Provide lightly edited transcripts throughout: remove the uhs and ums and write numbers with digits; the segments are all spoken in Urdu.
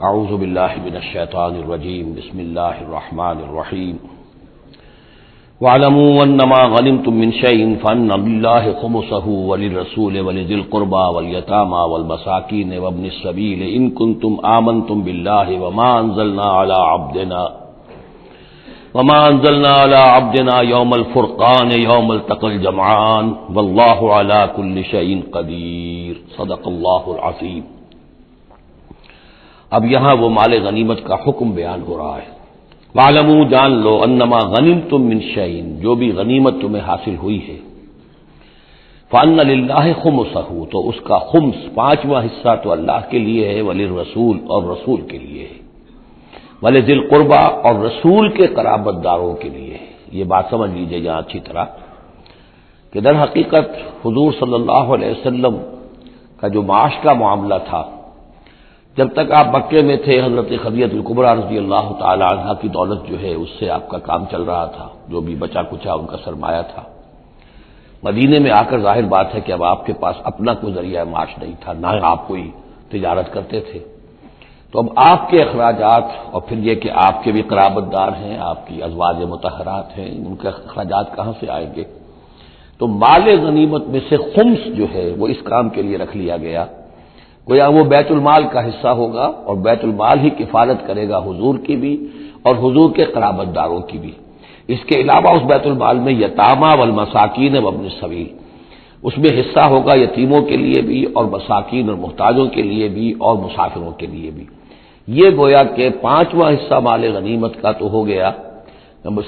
اعوذ باللہ من الشیطان الرجیم بسم اللہ الرحمن الرحیم وَاعْلَمُوا أَنَّمَا غَنِمْتُم مِّن شَيْءٍ فَأَنَّ لِلَّهِ خُمُسَهُ وَلِلرَّسُولِ وَلِذِي الْقُرْبَىٰ وَالْيَتَامَىٰ وَالْمَسَاكِينِ وَابْنِ السَّبِيلِ إِن كُنتُمْ آمَنتُم بِاللَّهِ وَمَا أَنزَلْنَا عَلَىٰ عَبْدِنَا يَوْمَ الْفُرْقَانِ يَوْمَ الْتَقَى الْجَمْعَانِ وَاللَّهُ عَلَىٰ كُلِّ شَيْءٍ قَدِيرٌ صدق اللہ العظیم۔ اب یہاں وہ مال غنیمت کا حکم بیان ہو رہا ہے۔ وَاعْلَمُوا جان لو انما غنمتم من شیء، جو بھی غنیمت تمہیں حاصل ہوئی ہے، فَأَنَّ لِلَّهِ خُمُسَهُ، تو اس کا خمس پانچواں حصہ تو اللہ کے لیے ہے، وَلِلرَّسُولِ اور رسول کے لیے ہے، وَلِذِي الْقُرْبَىٰ اور رسول کے قرابت داروں کے لیے ہے۔ یہ بات سمجھ لیجیے یہاں اچھی طرح کہ در حقیقت حضور صلی اللہ علیہ وسلم کا جو معاش کا معاملہ تھا، جب تک آپ مکے میں تھے، حضرت خدیجہ الکبریٰ رضی اللہ تعالی عنہا کی دولت جو ہے اس سے آپ کا کام چل رہا تھا، جو بھی بچا کچا ان کا سرمایہ تھا۔ مدینے میں آ کر ظاہر بات ہے کہ اب آپ کے پاس اپنا کوئی ذریعہ معاش نہیں تھا، نہ آپ کوئی تجارت کرتے تھے، تو اب آپ کے اخراجات اور پھر یہ کہ آپ کے بھی قرابت دار ہیں، آپ کی ازواج مطہرات ہیں، ان کے اخراجات کہاں سے آئیں گے؟ تو مال غنیمت میں سے خمس جو ہے وہ اس کام کے لیے رکھ لیا گیا، گویا وہ بیت المال کا حصہ ہوگا، اور بیت المال ہی کفالت کرے گا حضور کی بھی اور حضور کے قرابت داروں کی بھی۔ اس کے علاوہ اس بیت المال میں یتامى والمساکین وابن السبیل، اس میں حصہ ہوگا یتیموں کے لیے بھی اور مساکین اور محتاجوں کے لیے بھی اور مسافروں کے لیے بھی۔ یہ گویا کہ پانچواں حصہ مال غنیمت کا تو ہو گیا،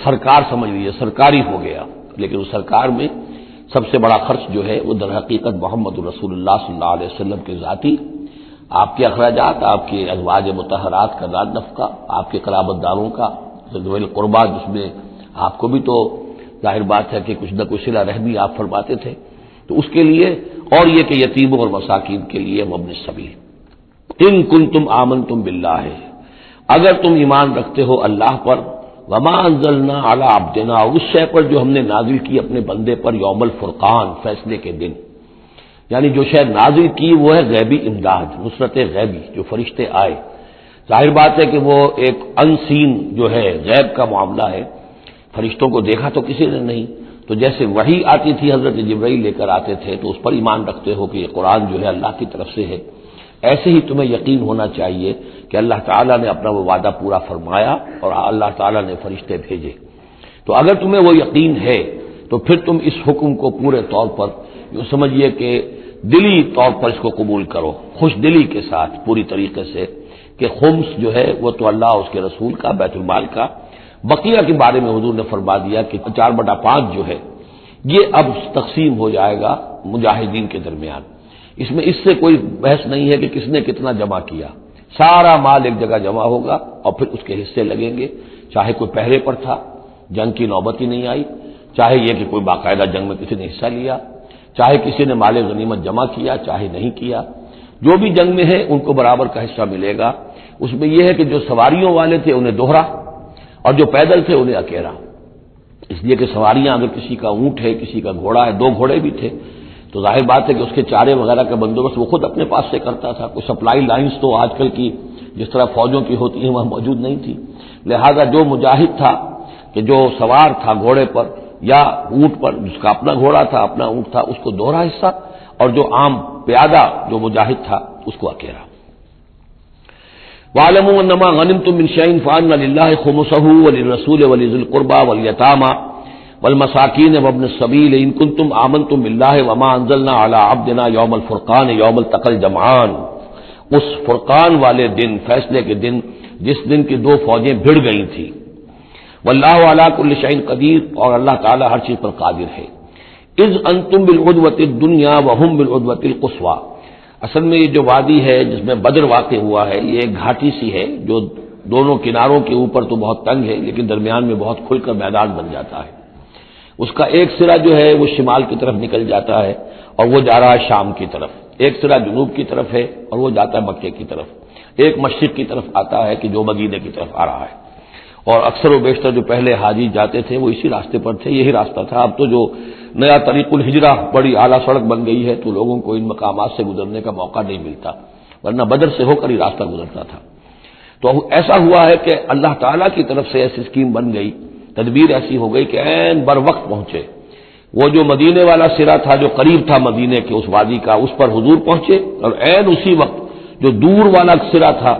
سرکار سمجھ لیجیے سرکاری ہو گیا، لیکن اس سرکار میں سب سے بڑا خرچ جو ہے وہ در حقیقت محمد رسول اللہ صلی اللہ علیہ وسلم کے ذاتی، آپ کے اخراجات، آپ کے ازواج مطہرات کا زاد نفقہ، آپ کے قرابت داروں کا ذوی القربیٰ، جس میں آپ کو بھی تو ظاہر بات ہے کہ کچھ نہ کچھ صلہ رحمی آپ فرماتے تھے، تو اس کے لیے، اور یہ کہ یتیموں اور مساکین کے لیے وابن السبیل۔ ان کنتم آمنتم باللہ، اگر تم ایمان رکھتے ہو اللہ پر، وما انزلنا علی عبدنا، اس شے پر جو ہم نے نازل کی اپنے بندے پر، یوم الفرقان، فیصلے کے دن، یعنی جو شے نازل کی وہ ہے غیبی امداد، نصرت غیبی، جو فرشتے آئے۔ ظاہر بات ہے کہ وہ ایک انسین جو ہے غیب کا معاملہ ہے، فرشتوں کو دیکھا تو کسی نے نہیں، تو جیسے وحی آتی تھی حضرت جبرائیل لے کر آتے تھے تو اس پر ایمان رکھتے ہو کہ یہ قرآن جو ہے اللہ کی طرف سے ہے، ایسے ہی تمہیں یقین ہونا چاہیے کہ اللہ تعالیٰ نے اپنا وہ وعدہ پورا فرمایا اور اللہ تعالیٰ نے فرشتے بھیجے۔ تو اگر تمہیں وہ یقین ہے تو پھر تم اس حکم کو پورے طور پر یوں سمجھیے کہ دلی طور پر اس کو قبول کرو، خوش دلی کے ساتھ پوری طریقے سے، کہ خمس جو ہے وہ تو اللہ اور اس کے رسول کا، بیت المال کا۔ بقیہ کے بارے میں حضور نے فرما دیا کہ 4/5 جو ہے یہ اب تقسیم ہو جائے گا مجاہدین کے درمیان، اس سے کوئی بحث نہیں ہے کہ کس نے کتنا جمع کیا، سارا مال ایک جگہ جمع ہوگا اور پھر اس کے حصے لگیں گے، چاہے کوئی پہرے پر تھا، جنگ کی نوبت ہی نہیں آئی، چاہے یہ کہ کوئی باقاعدہ جنگ میں کسی نے حصہ لیا، چاہے کسی نے مال غنیمت جمع کیا، چاہے نہیں کیا، جو بھی جنگ میں ہے ان کو برابر کا حصہ ملے گا۔ اس میں یہ ہے کہ جو سواریوں والے تھے انہیں دوہرا، اور جو پیدل تھے انہیں اکیلا، اس لیے کہ سواریاں اگر کسی کا اونٹ ہے، کسی کا گھوڑا ہے، 2 گھوڑے بھی تھے، تو ظاہر بات ہے کہ اس کے چارے وغیرہ کا بندوبست وہ خود اپنے پاس سے کرتا تھا، کوئی سپلائی لائنز تو آج کل کی جس طرح فوجوں کی ہوتی ہیں وہاں موجود نہیں تھی، لہذا جو مجاہد تھا کہ جو سوار تھا گھوڑے پر یا اونٹ پر، جس کا اپنا گھوڑا تھا، اپنا اونٹ تھا، اس کو دوہرا حصہ، اور جو عام پیادہ جو مجاہد تھا اس کو اکیلا۔ وَاعْلَمُوا أَنَّمَا غَنِمْتُم مِّن شَيْءٍ فَأَنَّ لِلَّهِ خُمُسَهُ وَلِلرَّسُولِ وَلِذِي الْقُرْبَىٰ وَالْيَتَامَىٰ والمساکین وابن السبیل ان کنتم آمنتم باللہ وما انزلنا علی عبدنا یوم الفرقان یوم التقى الجمعان، اس فرقان والے دن، فیصلے کے دن، جس دن کی 2 فوجیں بھڑ گئی تھیں۔ واللہ علی کل شیء قدیر، اور اللہ تعالی ہر چیز پر قادر ہے۔ اذ انتم بالعدوۃ الدنیا وهم بالعدوۃ القصویٰ، اصل میں یہ جو وادی ہے جس میں بدر واقع ہوا ہے، یہ ایک گھاٹی سی ہے جو دونوں کناروں کے اوپر تو بہت تنگ ہے لیکن درمیان میں بہت کھل کر میدان بن جاتا ہے۔ اس کا ایک سرا جو ہے وہ شمال کی طرف نکل جاتا ہے اور وہ جا رہا ہے شام کی طرف، ایک سرا جنوب کی طرف ہے اور وہ جاتا ہے مکے کی طرف، ایک مشرق کی طرف آتا ہے کہ جو مدینے کی طرف آ رہا ہے، اور اکثر و بیشتر جو پہلے حاجی جاتے تھے وہ اسی راستے پر تھے، یہی راستہ تھا۔ اب تو جو نیا طریق الہجرہ بڑی اعلیٰ سڑک بن گئی ہے تو لوگوں کو ان مقامات سے گزرنے کا موقع نہیں ملتا، ورنہ بدر سے ہو کر ہی راستہ گزرتا تھا۔ تو ایسا ہوا ہے کہ اللہ تعالیٰ کی طرف سے ایسی اسکیم بن گئی، تدبیر ایسی ہو گئی کہ عین بر وقت پہنچے، وہ جو مدینے والا سرا تھا جو قریب تھا مدینے کے اس وادی کا، اس پر حضور پہنچے، اور عین اسی وقت جو دور والا سرا تھا،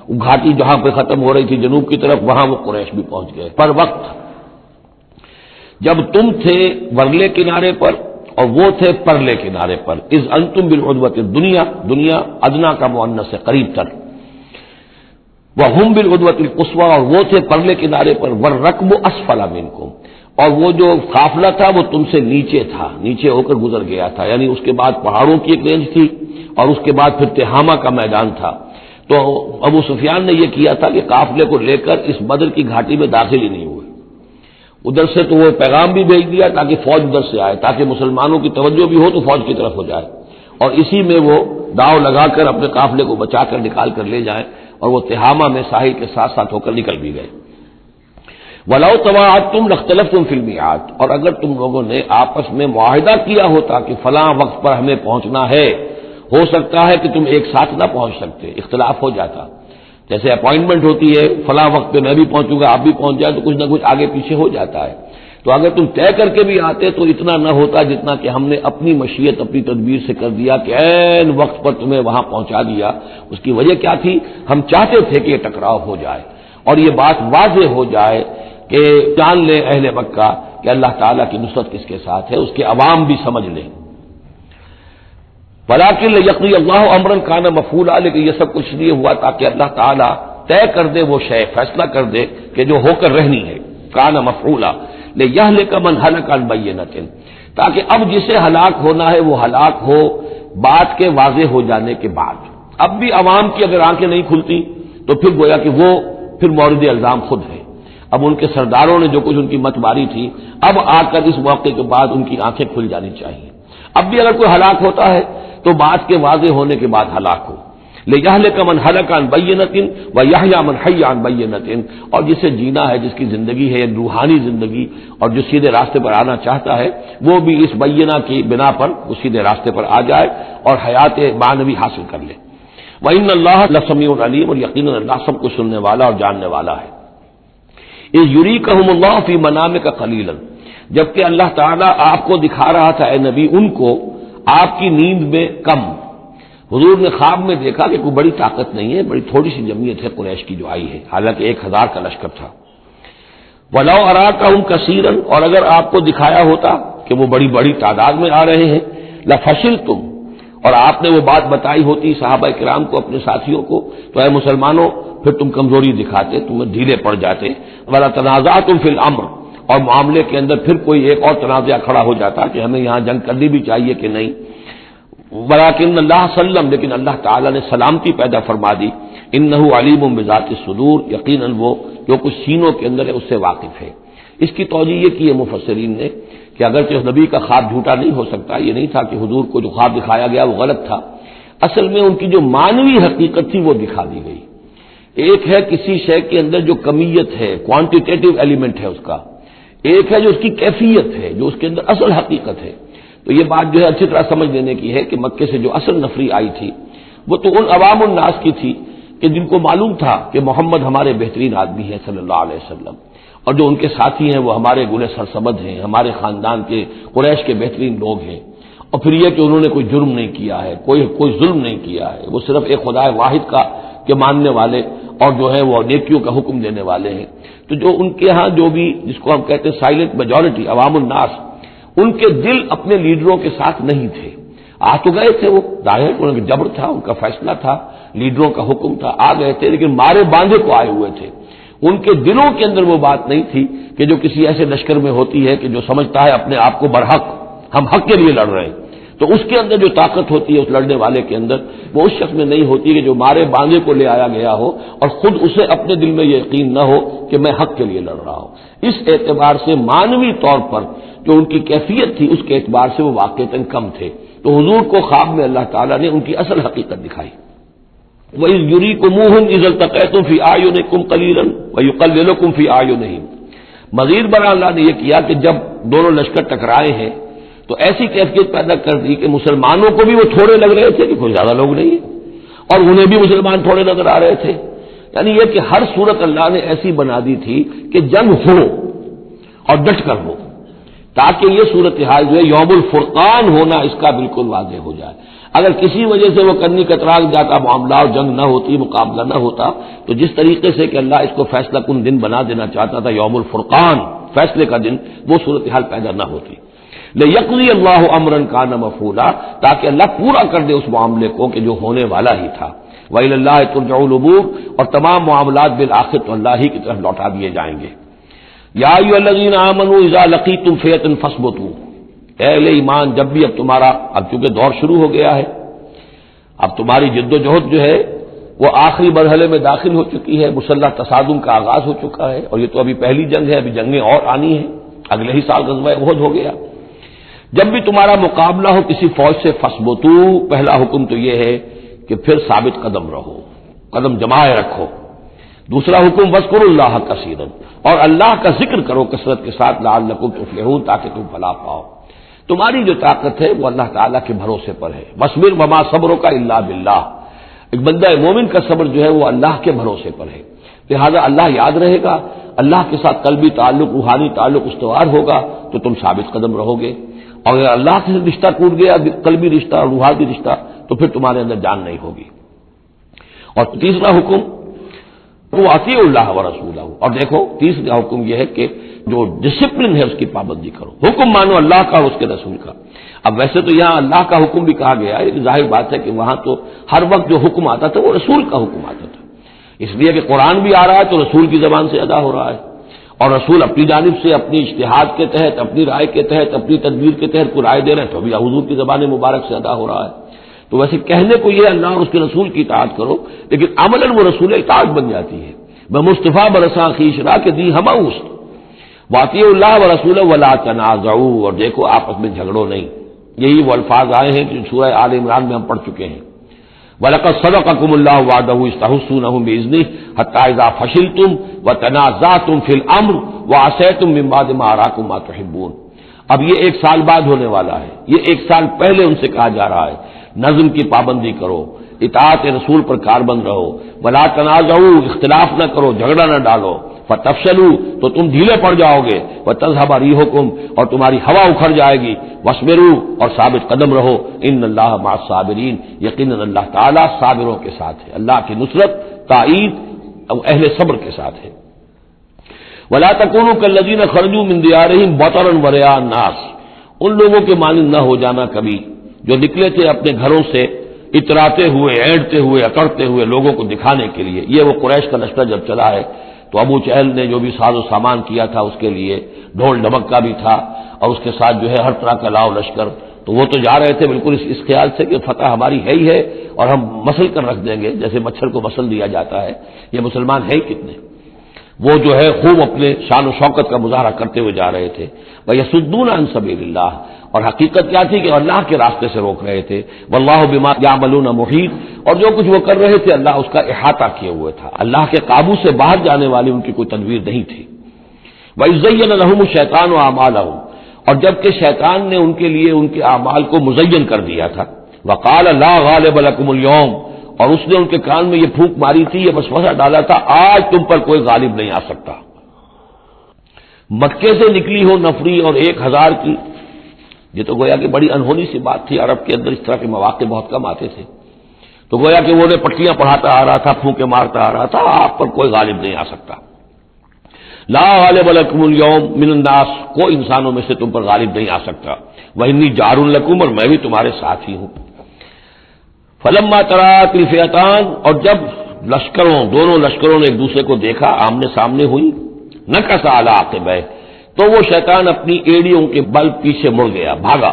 وہ گھاٹی جہاں پہ ختم ہو رہی تھی جنوب کی طرف، وہاں وہ قریش بھی پہنچ گئے پر وقت۔ جب تم تھے ورلے کنارے پر اور وہ تھے پرلے کنارے پر، اذ انتم بالعدوۃ الدنیا، دنیا ادنا کا مؤنث ہے قریب تر، وہم بالعدوۃ القصویٰ، اور وہ تھے پرلے کنارے پر، والرکب اسفل منکم، اور وہ جو قافلہ تھا وہ تم سے نیچے تھا، نیچے ہو کر گزر گیا تھا، یعنی اس کے بعد پہاڑوں کی ایک رینج تھی اور اس کے بعد پھر تہامہ کا میدان تھا۔ تو ابو سفیان نے یہ کیا تھا کہ قافلے کو لے کر اس بدر کی گھاٹی میں داخل ہی نہیں ہوئے، ادھر سے تو وہ پیغام بھی بھیج دیا تاکہ فوج ادھر سے آئے، تاکہ مسلمانوں کی توجہ بھی ہو تو فوج کی طرف ہو جائے، اور اسی میں وہ داؤ لگا کر اپنے قافلے کو بچا کر نکال کر لے جائیں، اور وہ تہامہ میں ساحل کے ساتھ ساتھ ہو کر نکل بھی گئے۔ وَلَوْ تَوَاعَدتُّمْ لَاخْتَلَفْتُمْ فِي الْمِيعَادِ، اور اگر تم لوگوں نے آپس میں معاہدہ کیا ہوتا کہ فلاں وقت پر ہمیں پہنچنا ہے، ہو سکتا ہے کہ تم ایک ساتھ نہ پہنچ سکتے، اختلاف ہو جاتا، جیسے اپائنٹمنٹ ہوتی ہے فلاں وقت پہ میں بھی پہنچوں گا آپ بھی پہنچ جائے تو کچھ نہ کچھ آگے پیچھے ہو جاتا ہے، تو اگر تم طے کر کے بھی آتے تو اتنا نہ ہوتا جتنا کہ ہم نے اپنی مشیت اپنی تدبیر سے کر دیا کہ عین وقت پر تمہیں وہاں پہنچا دیا۔ اس کی وجہ کیا تھی؟ ہم چاہتے تھے کہ یہ ٹکراؤ ہو جائے اور یہ بات واضح ہو جائے کہ جان لے اہل مکہ کہ اللہ تعالیٰ کی نصرت کس کے ساتھ ہے، اس کے عوام بھی سمجھ لیں۔ وَلَٰكِن لِيَقْضِيَ اللَّهُ أَمْرًا كَانَ مَفْعُولًا، لیکن یہ سب کچھ لیے ہوا تاکہ اللہ تعالیٰ طے کر دے وہ شے، فیصلہ کر دے کہ جو ہو کر رہنی ہے، كَانَ مَفْعُولًا لِيَهْلِكَ مَنْ هَلَكَ عَنْ بَيِّنَةٍ، تاکہ اب جسے ہلاک ہونا ہے وہ ہلاک ہو بات کے واضح ہو جانے کے بعد۔ اب بھی عوام کی اگر آنکھیں نہیں کھلتی تو پھر گویا کہ وہ پھر مورد الزام خود ہے، اب ان کے سرداروں نے جو کچھ ان کی مت ماری تھی، اب آ کر اس موقع کے بعد ان کی آنکھیں کھل جانی چاہیے۔ اب بھی اگر کوئی ہلاک ہوتا ہے تو بات کے واضح ہونے کے بعد ہلاک ہو، لِيَهْلِكَ مَنْ هَلَكَ عَنْ بَيِّنَةٍ وَيَحْيَىٰ مَنْ حَيَّ عَنْ بَيِّنَةٍ، اور جسے جینا ہے، جس کی زندگی ہے روحانی زندگی اور جو سیدھے راستے پر آنا چاہتا ہے، وہ بھی اس بینہ کی بنا پر وہ سیدھے راستے پر آ جائے اور حیات معنوی حاصل کر لے۔ وَإِنَّ اللَّهَ لَسَمِيعٌ عَلِيمٌ، اور یقیناً اللہ سب کو سننے والا اور جاننے والا ہے۔ اِذْ يُرِيكَهُمُ اللَّهُ فِي مَنَامِكَ قَلِيلًا، جبکہ اللہ تعالیٰ آپ کو دکھا رہا تھا اے نبی ان کو آپ کی نیند میں کم، حضور نے خواب میں دیکھا کہ کوئی بڑی طاقت نہیں ہے، بڑی تھوڑی سی جمعیت ہے قریش کی جو آئی ہے، حالانکہ 1000 کا لشکر تھا۔ وَلَوْ أَرَاكَهُمْ كَثِيرًا، اور اگر آپ کو دکھایا ہوتا کہ وہ بڑی بڑی تعداد میں آ رہے ہیں، لَفَشِلْتُمْ، اور آپ نے وہ بات بتائی ہوتی صحابہ کرام کو اپنے ساتھیوں کو، تو اے مسلمانوں پھر تم کمزوری دکھاتے، تمہیں ڈھیلے پڑ جاتے۔ وَلَا تَنَازَعْتُمْ فِي الْأَمْرِ، اور معاملے کے اندر پھر کوئی ایک اور تنازع کھڑا ہو جاتا کہ ہمیں یہاں جنگ کرنی بھی چاہیے کہ نہیں۔ وَلَٰكِنَّ اللَّهَ سَلَّمَ، لیکن اللہ تعالیٰ نے سلامتی پیدا فرما دی۔ إِنَّهُ عَلِيمٌ بِذَاتِ الصُّدُورِ، یقیناً وہ جو کچھ سینوں کے اندر ہے اس سے واقف ہے۔ اس کی توجیہ یہ کی ہے مفسرین نے کہ اگرچہ اس نبی کا خواب جھوٹا نہیں ہو سکتا، یہ نہیں تھا کہ حضور کو جو خواب دکھایا گیا وہ غلط تھا، اصل میں ان کی جو معنوی حقیقت تھی وہ دکھا دی گئی۔ ایک ہے کسی شے کے اندر جو کمیت ہے، کوانٹیٹیو ایلیمنٹ ہے اس کا، ایک ہے جو اس کی کیفیت ہے، جو اس کے اندر اصل حقیقت ہے۔ تو یہ بات جو ہے اچھی طرح سمجھ لینے کی ہے کہ مکے سے جو اصل نفری آئی تھی وہ تو ان عوام الناس کی تھی کہ جن کو معلوم تھا کہ محمد ہمارے بہترین آدمی ہیں صلی اللہ علیہ وسلم، اور جو ان کے ساتھی ہیں وہ ہمارے گلے سرسبد ہیں، ہمارے خاندان کے قریش کے بہترین لوگ ہیں، اور پھر یہ کہ انہوں نے کوئی جرم نہیں کیا ہے، کوئی ظلم نہیں کیا ہے، وہ صرف ایک خدا واحد کا کے ماننے والے اور جو ہے وہ نیکیوں کا حکم دینے والے ہیں۔ تو جو ان کے ہاں جو بھی جس کو ہم کہتے ہیں سائلنٹ میجورٹی عوام الناس، ان کے دل اپنے لیڈروں کے ساتھ نہیں تھے۔ آ تو گئے تھے وہ ظاہر، ان کا جبر تھا، ان کا فیصلہ تھا، لیڈروں کا حکم تھا، آ گئے تھے، لیکن مارے باندھے کو آئے ہوئے تھے۔ ان کے دلوں کے اندر وہ بات نہیں تھی کہ جو کسی ایسے لشکر میں ہوتی ہے کہ جو سمجھتا ہے اپنے آپ کو برحق، ہم حق کے لیے لڑ رہے ہیں، تو اس کے اندر جو طاقت ہوتی ہے اس لڑنے والے کے اندر، وہ اس شخص میں نہیں ہوتی کہ جو مارے باندھے کو لے آیا گیا ہو اور خود اسے اپنے دل میں یہ یقین نہ ہو کہ میں حق کے لیے لڑ رہا ہوں۔ اس اعتبار سے معنوی طور پر جو ان کی کیفیت تھی اس کے اعتبار سے وہ واقعتاً کم تھے، تو حضور کو خواب میں اللہ تعالیٰ نے ان کی اصل حقیقت دکھائی۔ وَإِذْ يُرِيكُمُوهُمْ إِذْ الْتَقَيْتُمْ فِي أَعْيُنِكُمْ قَلِيلًا وَيُقَلِّلُكُمْ فِي أَعْيُنِهِمْ، مزید برآں اللہ نے یہ کیا کہ جب دونوں لشکر ٹکرائے ہیں تو ایسی کیفیت پیدا کر دی کہ مسلمانوں کو بھی وہ تھوڑے لگ رہے تھے کہ کوئی زیادہ لوگ نہیں ہیں، اور انہیں بھی مسلمان تھوڑے نظر آ رہے تھے، یعنی یہ کہ ہر صورت اللہ نے ایسی بنا دی تھی کہ جنگ ہو اور ڈٹ کر ہو، تاکہ یہ صورتحال جو ہے یوم الفرقان ہونا اس کا بالکل واضح ہو جائے۔ اگر کسی وجہ سے وہ کرنی کترا جاتا، معاملہ اور جنگ نہ ہوتی، مقابلہ نہ ہوتا، تو جس طریقے سے کہ اللہ اس کو فیصلہ کن دن بنا دینا چاہتا تھا، یوم الفرقان فیصلے کا دن، وہ صورتحال پیدا نہ ہوتی۔ لِيَقْضِيَ اللَّهُ أَمْرًا كَانَ مَفْعُولًا، تاکہ اللہ پورا کر دے اس معاملے کو کہ جو ہونے والا ہی تھا۔ وَإِلَى اللَّهِ تُرْجَعُ الْأُمُورُ، اور تمام معاملات بالآخر تو اللہ ہی کی طرف لوٹا دیے جائیں گے۔ یا ایھا الذین آمنوا اذا لقیتم فئۃ فاثبتوا، اے اہل ایمان جب بھی اب تمہارا، اب چونکہ دور شروع ہو گیا ہے، اب تمہاری جد و جہد جو ہے وہ آخری مرحلے میں داخل ہو چکی ہے، مسلح تصادم کا آغاز ہو چکا ہے، اور یہ تو ابھی پہلی جنگ ہے، ابھی جنگیں اور آنی ہیں، اگلے ہی سال غزوہ احد ہو گیا۔ جب بھی تمہارا مقابلہ ہو کسی فوج سے فاثبتوا، پہلا حکم تو یہ ہے کہ پھر ثابت قدم رہو، قدم جمائے رکھو۔ دوسرا حکم واذکروا اللہ کثیرا، اور اللہ کا ذکر کرو کثرت کے ساتھ، لعلکم تفلحون، تاکہ تم فلاح پاؤ۔ تمہاری جو طاقت ہے وہ اللہ تعالیٰ کے بھروسے پر ہے۔ وَاصْبِرْ وَمَا صَبْرُكَ إِلَّا بِاللَّهِ، ایک بندہ مومن کا صبر جو ہے وہ اللہ کے بھروسے پر ہے، لہذا اللہ یاد رہے گا، اللہ کے ساتھ قلبی تعلق، روحانی تعلق استوار ہوگا تو تم ثابت قدم رہو گے، اور اگر اللہ سے رشتہ ٹوٹ گیا، قلبی رشتہ، روحانی رشتہ، تو پھر تمہارے اندر جان نہیں ہوگی۔ اور تیسرا حکم وہ اطیعوا اللہ ورسولہ، اور دیکھو تیسرا حکم یہ ہے کہ جو ڈسپلن ہے اس کی پابندی کرو، حکم مانو اللہ کا اور اس کے رسول کا۔ اب ویسے تو یہاں اللہ کا حکم بھی کہا گیا ہے، ظاہر بات ہے کہ وہاں تو ہر وقت جو حکم آتا تھا وہ رسول کا حکم آتا تھا، اس لیے کہ قرآن بھی آ رہا ہے تو رسول کی زبان سے ادا ہو رہا ہے، اور رسول اپنی جانب سے اپنی اجتہاد کے تحت، اپنی رائے کے تحت، اپنی تدبیر کے تحت کوئی رائے دے رہے ہیں تو ابھی حضور کی زبان مبارک سے ادا ہو رہا ہے۔ تو ویسے کہنے کو یہ اللہ اور اس کے رسول کی اطاعت کرو، لیکن عملاً وہ رسول اطاعت بن جاتی ہے۔ میں مصطفیٰ برساں خیش را کے دی ہما است، واطیعوا اللہ ورسولہ ولا تنازعوا، اور دیکھو آپس میں جھگڑو نہیں۔ یہی وہ الفاظ آئے ہیں جو سورہ آل عمران میں ہم پڑھ چکے ہیں۔ وَلَقَدْ صَدَقَكُمُ اللَّهُ وَعْدَهُ إِذْ تَحُسُّونَهُم بِإِذْنِهِ حَتَّىٰ إِذَا فَشِلْتُمْ وَتَنَازَعْتُمْ فِي الْأَمْرِ وَعَصَيْتُم مِّن بَعْدِ مَا أَرَاكُم مَّا تُحِبُّونَ۔ اب یہ ایک سال بعد ہونے والا ہے، یہ ایک سال پہلے ان سے کہا جا رہا ہے نظم کی پابندی کرو، اطاعت رسول پر کاربند رہو، ولا تنازعوا، اختلاف نہ کرو، جھگڑا نہ ڈالو، فتفشلوا، تو تم ڈھیلے پڑ جاؤ گے، وتذهب ريحكم، اور تمہاری ہوا اکھڑ جائے گی، واصبروا، اور ثابت قدم رہو، ان اللہ مع الصابرین، یقیناً اللہ تعالیٰ صابروں کے ساتھ ہے، اللہ کی نصرت، تائید اور اہل صبر کے ساتھ ہے۔ ولا تكونوا كالذين خرجوا من ديارهم بطرا ورئاء الناس، ان لوگوں کے مانند نہ ہو جانا کبھی جو نکلے تھے اپنے گھروں سے اتراتے ہوئے، اینٹتے ہوئے، اکڑتے ہوئے لوگوں کو دکھانے کے لیے۔ یہ وہ قریش کا لشکر جب چلا ہے تو ابو جہل نے جو بھی ساز و سامان کیا تھا اس کے لیے ڈھول ڈھمک کا بھی تھا، اور اس کے ساتھ جو ہے ہر طرح کا لاؤ لشکر، تو وہ تو جا رہے تھے بالکل اس خیال سے کہ فتح ہماری ہے ہی ہے اور ہم مسل کر رکھ دیں گے، جیسے مچھر کو مسل دیا جاتا ہے۔ یہ مسلمان ہے کتنے، وہ جو ہے خوب اپنے شان و شوکت کا مظاہرہ کرتے ہوئے جا رہے تھے۔ وَيَصُدُّونَ عَن سَبِيلِ اللَّهِ، اور حقیقت کیا تھی کہ اللہ کے راستے سے روک رہے تھے۔ وَاللَّهُ بِمَا يَعْمَلُونَ مُحِيطٌ، اور جو کچھ وہ کر رہے تھے اللہ اس کا احاطہ کیے ہوئے تھا، اللہ کے قابو سے باہر جانے والی ان کی کوئی تدبیر نہیں تھی۔ وَإِذْ زَيَّنَ لَهُمُ الشَّيْطَانُ أَعْمَالَهُمْ، اور جبکہ شیطان نے ان کے لیے ان کے اعمال کو مزین کر دیا تھا۔ وَقَالَ لَا غَالِبَ لَكُمُ الْيَوْمَ، اور اس نے ان کے کان میں یہ پھونک ماری تھی، یہ وسوسہ ڈالا تھا، آج تم پر کوئی غالب نہیں آ سکتا۔ مکے سے نکلی ہو نفری اور 1000 کی، یہ تو گویا کہ بڑی انہونی سی بات تھی، عرب کے اندر اس طرح کے مواقع بہت کم آتے تھے، تو گویا کہ وہ نے پٹیاں پڑھاتا آ رہا تھا، پھونکے مارتا آ رہا تھا، آپ پر کوئی غالب نہیں آ سکتا۔ لا غالب لکم اليوم من الناس، کوئی انسانوں میں سے تم پر غالب نہیں آ سکتا۔ وانی جار لکم، اور میں بھی تمہارے ساتھ ہی ہوں۔ فلما تراءت الفئتان، اور جب لشکروں، دونوں لشکروں نے ایک دوسرے کو دیکھا، آمنے سامنے ہوئی، نکص علی عقبیہ، تو وہ شیطان اپنی ایڑیوں کے بل پیچھے مڑ گیا، بھاگا۔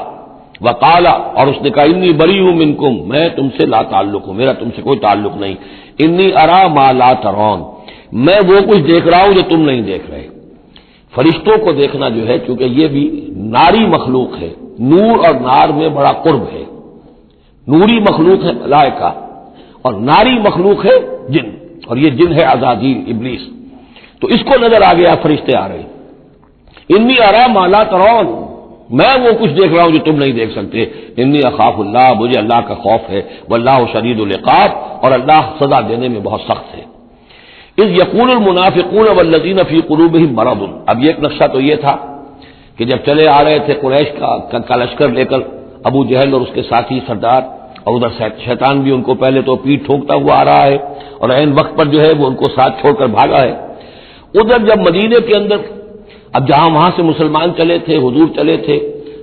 وقال، اور اس نے کہا انی بریء منکم، میں تم سے لا تعلق ہوں، میرا تم سے کوئی تعلق نہیں۔ انی ارا ما لا ترون، میں وہ کچھ دیکھ رہا ہوں جو تم نہیں دیکھ رہے۔ فرشتوں کو دیکھنا جو ہے، چونکہ یہ بھی ناری مخلوق ہے، نور اور نار میں بڑا قرب ہے، نوری مخلوق ہے ملائکہ اور ناری مخلوق ہے جن، اور یہ جن ہے عزازیل، ابلیس، تو اس کو نظر آ گیا فرشتے آ رہے۔ انی ارا ما لا ترون، میں وہ کچھ دیکھ رہا ہوں جو تم نہیں دیکھ سکتے۔ انی اخاف اللہ، مجھے اللہ کا خوف ہے۔ واللہ شدید العقاب، اور اللہ سزا دینے میں بہت سخت ہے۔ اذ یقول المنافقون والذین فی قلوبہم مرض. اب یہ ایک نقشہ تو یہ تھا کہ جب چلے آ رہے تھے قریش کا لشکر لے کر ابو جہل اور اس کے ساتھی سردار، اور ادھر شیطان بھی ان کو پہلے تو پیٹ ٹھوکتا ہوا آ رہا ہے اور عین وقت پر جو ہے وہ ان کو ساتھ چھوڑ کر بھاگا ہے. ادھر جب مدینے کے اندر اب جہاں وہاں سے مسلمان چلے تھے، حضور چلے تھے،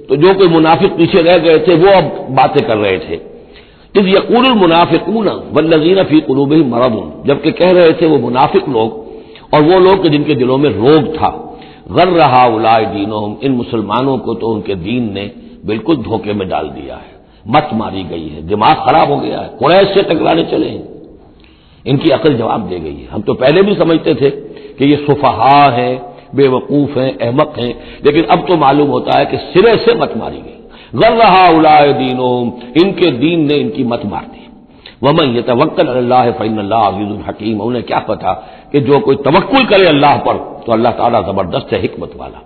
تو جو کوئی منافق پیچھے رہ گئے تھے وہ اب باتیں کر رہے تھے. اذ یقول المنافقون والذین فی قلوبہم مرض، جبکہ کہہ رہے تھے وہ منافق لوگ اور وہ لوگ کہ جن کے دلوں میں روگ تھا، غر ہؤلاء دینہم، ان مسلمانوں کو تو ان کے دین نے بالکل دھوکے میں ڈال دیا ہے، مت ماری گئی ہے، دماغ خراب ہو گیا ہے، قریش سے ٹکرانے چلے ہیں، ان کی عقل جواب دے گئی ہے. ہم تو پہلے بھی سمجھتے تھے کہ یہ سفہاء ہیں، بے وقوف ہیں، احمق ہیں، لیکن اب تو معلوم ہوتا ہے کہ سرے سے مت ماری گئی. غر ہؤلاء دینہم، ان کے دین نے ان کی مت مار دی. ومن یتوکل علی اللہ فإن اللہ عزیز حکیم، انہیں کیا پتا کہ جو کوئی توکل کرے اللہ پر تو اللہ تعالیٰ زبردست ہے، حکمت والا.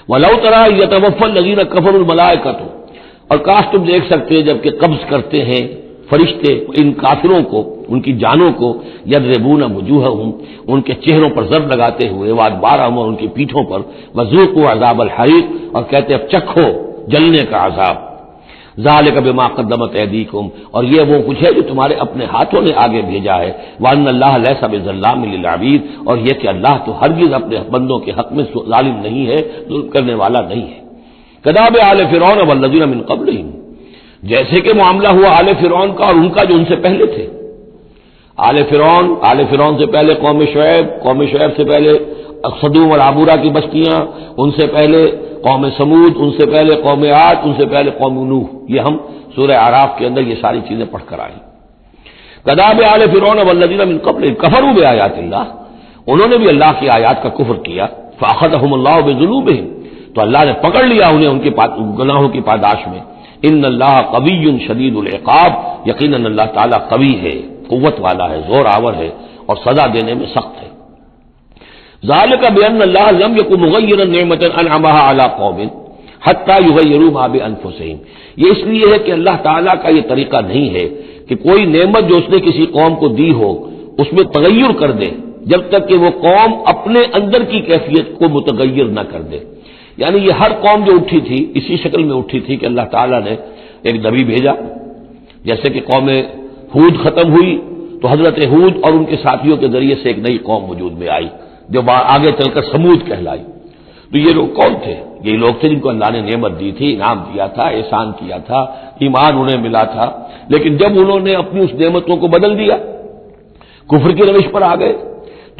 وَلَوْ تَرَىٰ يَتَوَفَّى الَّذِينَ كَفَرُوا الْمَلَائِكَةُ، اور کاش تم دیکھ سکتے جب کہ قبض کرتے ہیں فرشتے ان کافروں کو، ان کی جانوں کو، یضربون وجوہہم، ان کے چہروں پر ضرب لگاتے ہوئے، وادبارہم، اور ان کی پیٹھوں پر، وذوقوا عذاب الحریق، اور کہتے اب چکھو جلنے کا عذاب. ذالک بما قدمت ایدیکم، اور یہ وہ کچھ ہے جو تمہارے اپنے ہاتھوں نے آگے بھیجا ہے. وان اللہ لیس بظلام للعبید، اور یہ کہ اللہ تو ہرگز اپنے بندوں کے حق میں ظالم نہیں ہے، ظلم کرنے والا نہیں ہے. کداب آل فرعون والذین من قبلہم، جیسے کہ معاملہ ہوا آل فرعون کا اور ان کا جو ان سے پہلے تھے. آل فرعون سے پہلے قوم شعیب سے پہلے صدوم اور عبورہ کی بستیاں، ان سے پہلے قوم سمود، ان سے پہلے قوم عاد، ان سے پہلے قوم نوح. یہ ہم سورہ اعراف کے اندر یہ ساری چیزیں پڑھ کر آئیں. کذاب آل فرعون والذین من قبلہم کفروا بآیات اللہ، انہوں نے بھی اللہ کی آیات کا کفر کیا. فأخذہم اللہ بذنوبہم، تو اللہ نے پکڑ لیا انہیں ان کے گناہوں کی پاداش میں. ان اللہ قوی شدید العقاب، یقیناً اللہ تعالیٰ قوی ہے، قوت والا ہے، زور آور ہے، اور سزا دینے میں سخت ہے. ذالک بان اللہ لم یکن مغیرا نعمۃ انعمها علی قوم حتی یغیروا ما بانفسہم، یہ اس لیے ہے کہ اللہ تعالیٰ کا یہ طریقہ نہیں ہے کہ کوئی نعمت جو اس نے کسی قوم کو دی ہو اس میں تغیر کر دے جب تک کہ وہ قوم اپنے اندر کی کیفیت کو متغیر نہ کر دے. یعنی یہ ہر قوم جو اٹھی تھی اسی شکل میں اٹھی تھی کہ اللہ تعالیٰ نے ایک نبی بھیجا، جیسے کہ قوم ہود ختم ہوئی تو حضرت ہود اور ان کے ساتھیوں کے ذریعے سے ایک نئی قوم وجود میں آئی جو آگے چل کر سمود کہلائی. تو یہ لوگ کون تھے؟ یہ لوگ تھے جن کو اللہ نے نعمت دی تھی، انعام دیا تھا، احسان کیا تھا، ایمان انہیں ملا تھا، لیکن جب انہوں نے اپنی اس نعمتوں کو بدل دیا، کفر کی روش پر آ گئے،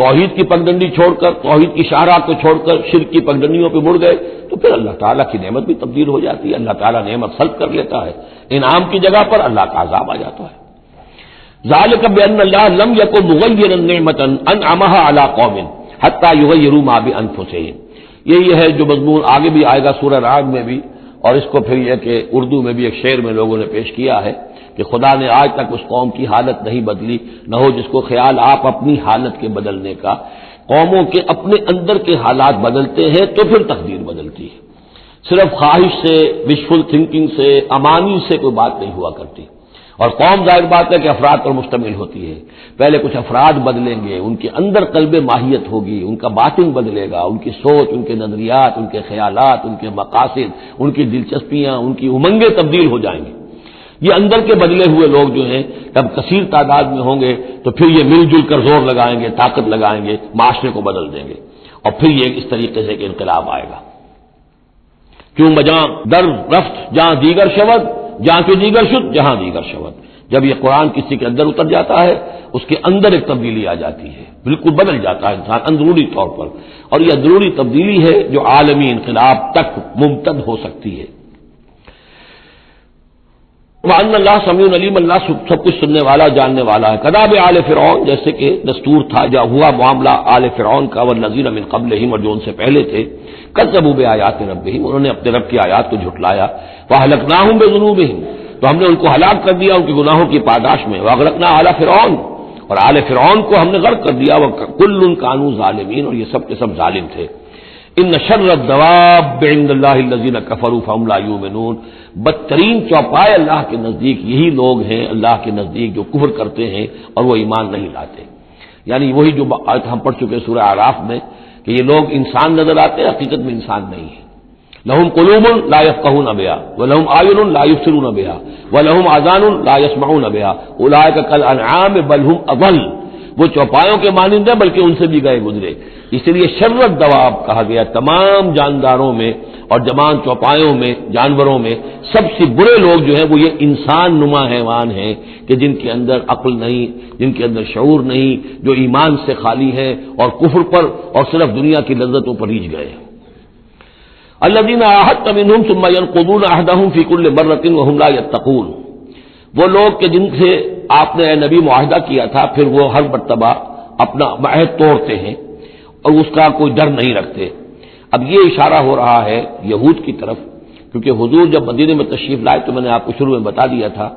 توحید کی پگڈنڈی چھوڑ کر، توحید کی شاہراہ کو چھوڑ کر شرک کی پگڈنڈیوں پہ مڑ گئے، تو پھر اللہ تعالیٰ کی نعمت بھی تبدیل ہو جاتی ہے. اللہ تعالیٰ نعمت سلب کر لیتا ہے، انعام کی جگہ پر اللہ کا عذاب آ جاتا ہے. ذالک بان اللہ لم یکن مغیرا نعمۃ انعمها علی قوم حتی یغیروا ما بانفسہم. یہ ہے جو مضمون آگے بھی آئے گا سورہ رعد میں بھی، اور اس کو پھر یہ کہ اردو میں بھی ایک شعر میں لوگوں نے پیش کیا ہے کہ خدا نے آج تک اس قوم کی حالت نہیں بدلی، نہ ہو جس کو خیال آپ اپنی حالت کے بدلنے کا. قوموں کے اپنے اندر کے حالات بدلتے ہیں تو پھر تقدیر بدلتی ہے. صرف خواہش سے، وشفل تھنکنگ سے، امانی سے کوئی بات نہیں ہوا کرتی. اور قوم ظاہر بات ہے کہ افراد پر مشتمل ہوتی ہے. پہلے کچھ افراد بدلیں گے، ان کے اندر قلب ماہیت ہوگی، ان کا باطن بدلے گا، ان کی سوچ، ان کے نظریات، ان کے خیالات، ان کے مقاصد، ان کی دلچسپیاں، ان کی امنگیں تبدیل ہو جائیں گی. یہ اندر کے بدلے ہوئے لوگ جو ہیں جب کثیر تعداد میں ہوں گے تو پھر یہ مل جل کر زور لگائیں گے، طاقت لگائیں گے، معاشرے کو بدل دیں گے، اور پھر یہ اس طریقے سے کہ انقلاب آئے گا. کیوں بجاں در رفت جہاں دیگر شود، جہاں کے دیگر شد جہاں دیگر شود. جب یہ قرآن کسی کے اندر اتر جاتا ہے اس کے اندر ایک تبدیلی آ جاتی ہے، بالکل بدل جاتا ہے انسان اندرونی طور پر. اور یہ اندرونی تبدیلی ہے جو عالمی انقلاب تک ممتد ہو سکتی ہے. وَأَنَّ اللَّهَ سَمِيعٌ عَلِيمٌ، اللہ سب کچھ سننے والا، جاننے والا ہے. کداب آل فرعون، جیسے کہ دستور تھا یا ہوا معاملہ آل فرعون کا، والذین من قبلہم، اور جو ان سے پہلے تھے، کذبوا بآیات ربہم، انہوں نے اپنے رب کی آیات کو جھٹلایا. فأہلکناہم بذنوبہم، تو ہم نے ان کو ہلاک کر دیا ان کے گناہوں کی پاداش میں. وأغرقنا آل فرعون، اور آل فرعون کو ہم نے غرق کر دیا. وکل کانوا ظالمین، اور یہ سب کے سب ظالم تھے. ان شر الدواب عند اللہ الذین کفروا فهم لا یؤمنون، بدترین چوپائے اللہ کے نزدیک یہی لوگ ہیں، اللہ کے نزدیک جو کفر کرتے ہیں اور وہ ایمان نہیں لاتے. یعنی وہی جو آیت ہم پڑھ چکے سورہ اعراف میں کہ یہ لوگ انسان نظر آتے ہیں، حقیقت میں انسان نہیں ہے. لہم قلوب لا یفقہون بہا ولہم اعین لا یبصرون بہا ولہم آذان لا یسمعون بہا اولئک کالانعام بل ہم اضل. وہ چوپایوں کے مانند ہیں بلکہ ان سے بھی گئے گزرے. اس لیے شرت دواب کہا گیا تمام جانداروں میں اور جمان چوپایوں میں، جانوروں میں سب سے برے لوگ جو ہیں وہ یہ انسان نما حیوان ہیں کہ جن کے اندر عقل نہیں، جن کے اندر شعور نہیں، جو ایمان سے خالی ہیں اور کفر پر اور صرف دنیا کی لذتوں پر ریجھ گئے. الذین عاہدت منہم ثم ینقضون عہدہم فی کل مرۃ وہم لا یتقون. وہ لوگ کہ جن سے آپ نے اے نبی معاہدہ کیا تھا پھر وہ ہر مرتبہ اپنا عہد توڑتے ہیں اور اس کا کوئی ڈر نہیں رکھتے. اب یہ اشارہ ہو رہا ہے یہود کی طرف، کیونکہ حضور جب مدینے میں تشریف لائے تو میں نے آپ کو شروع میں بتا دیا تھا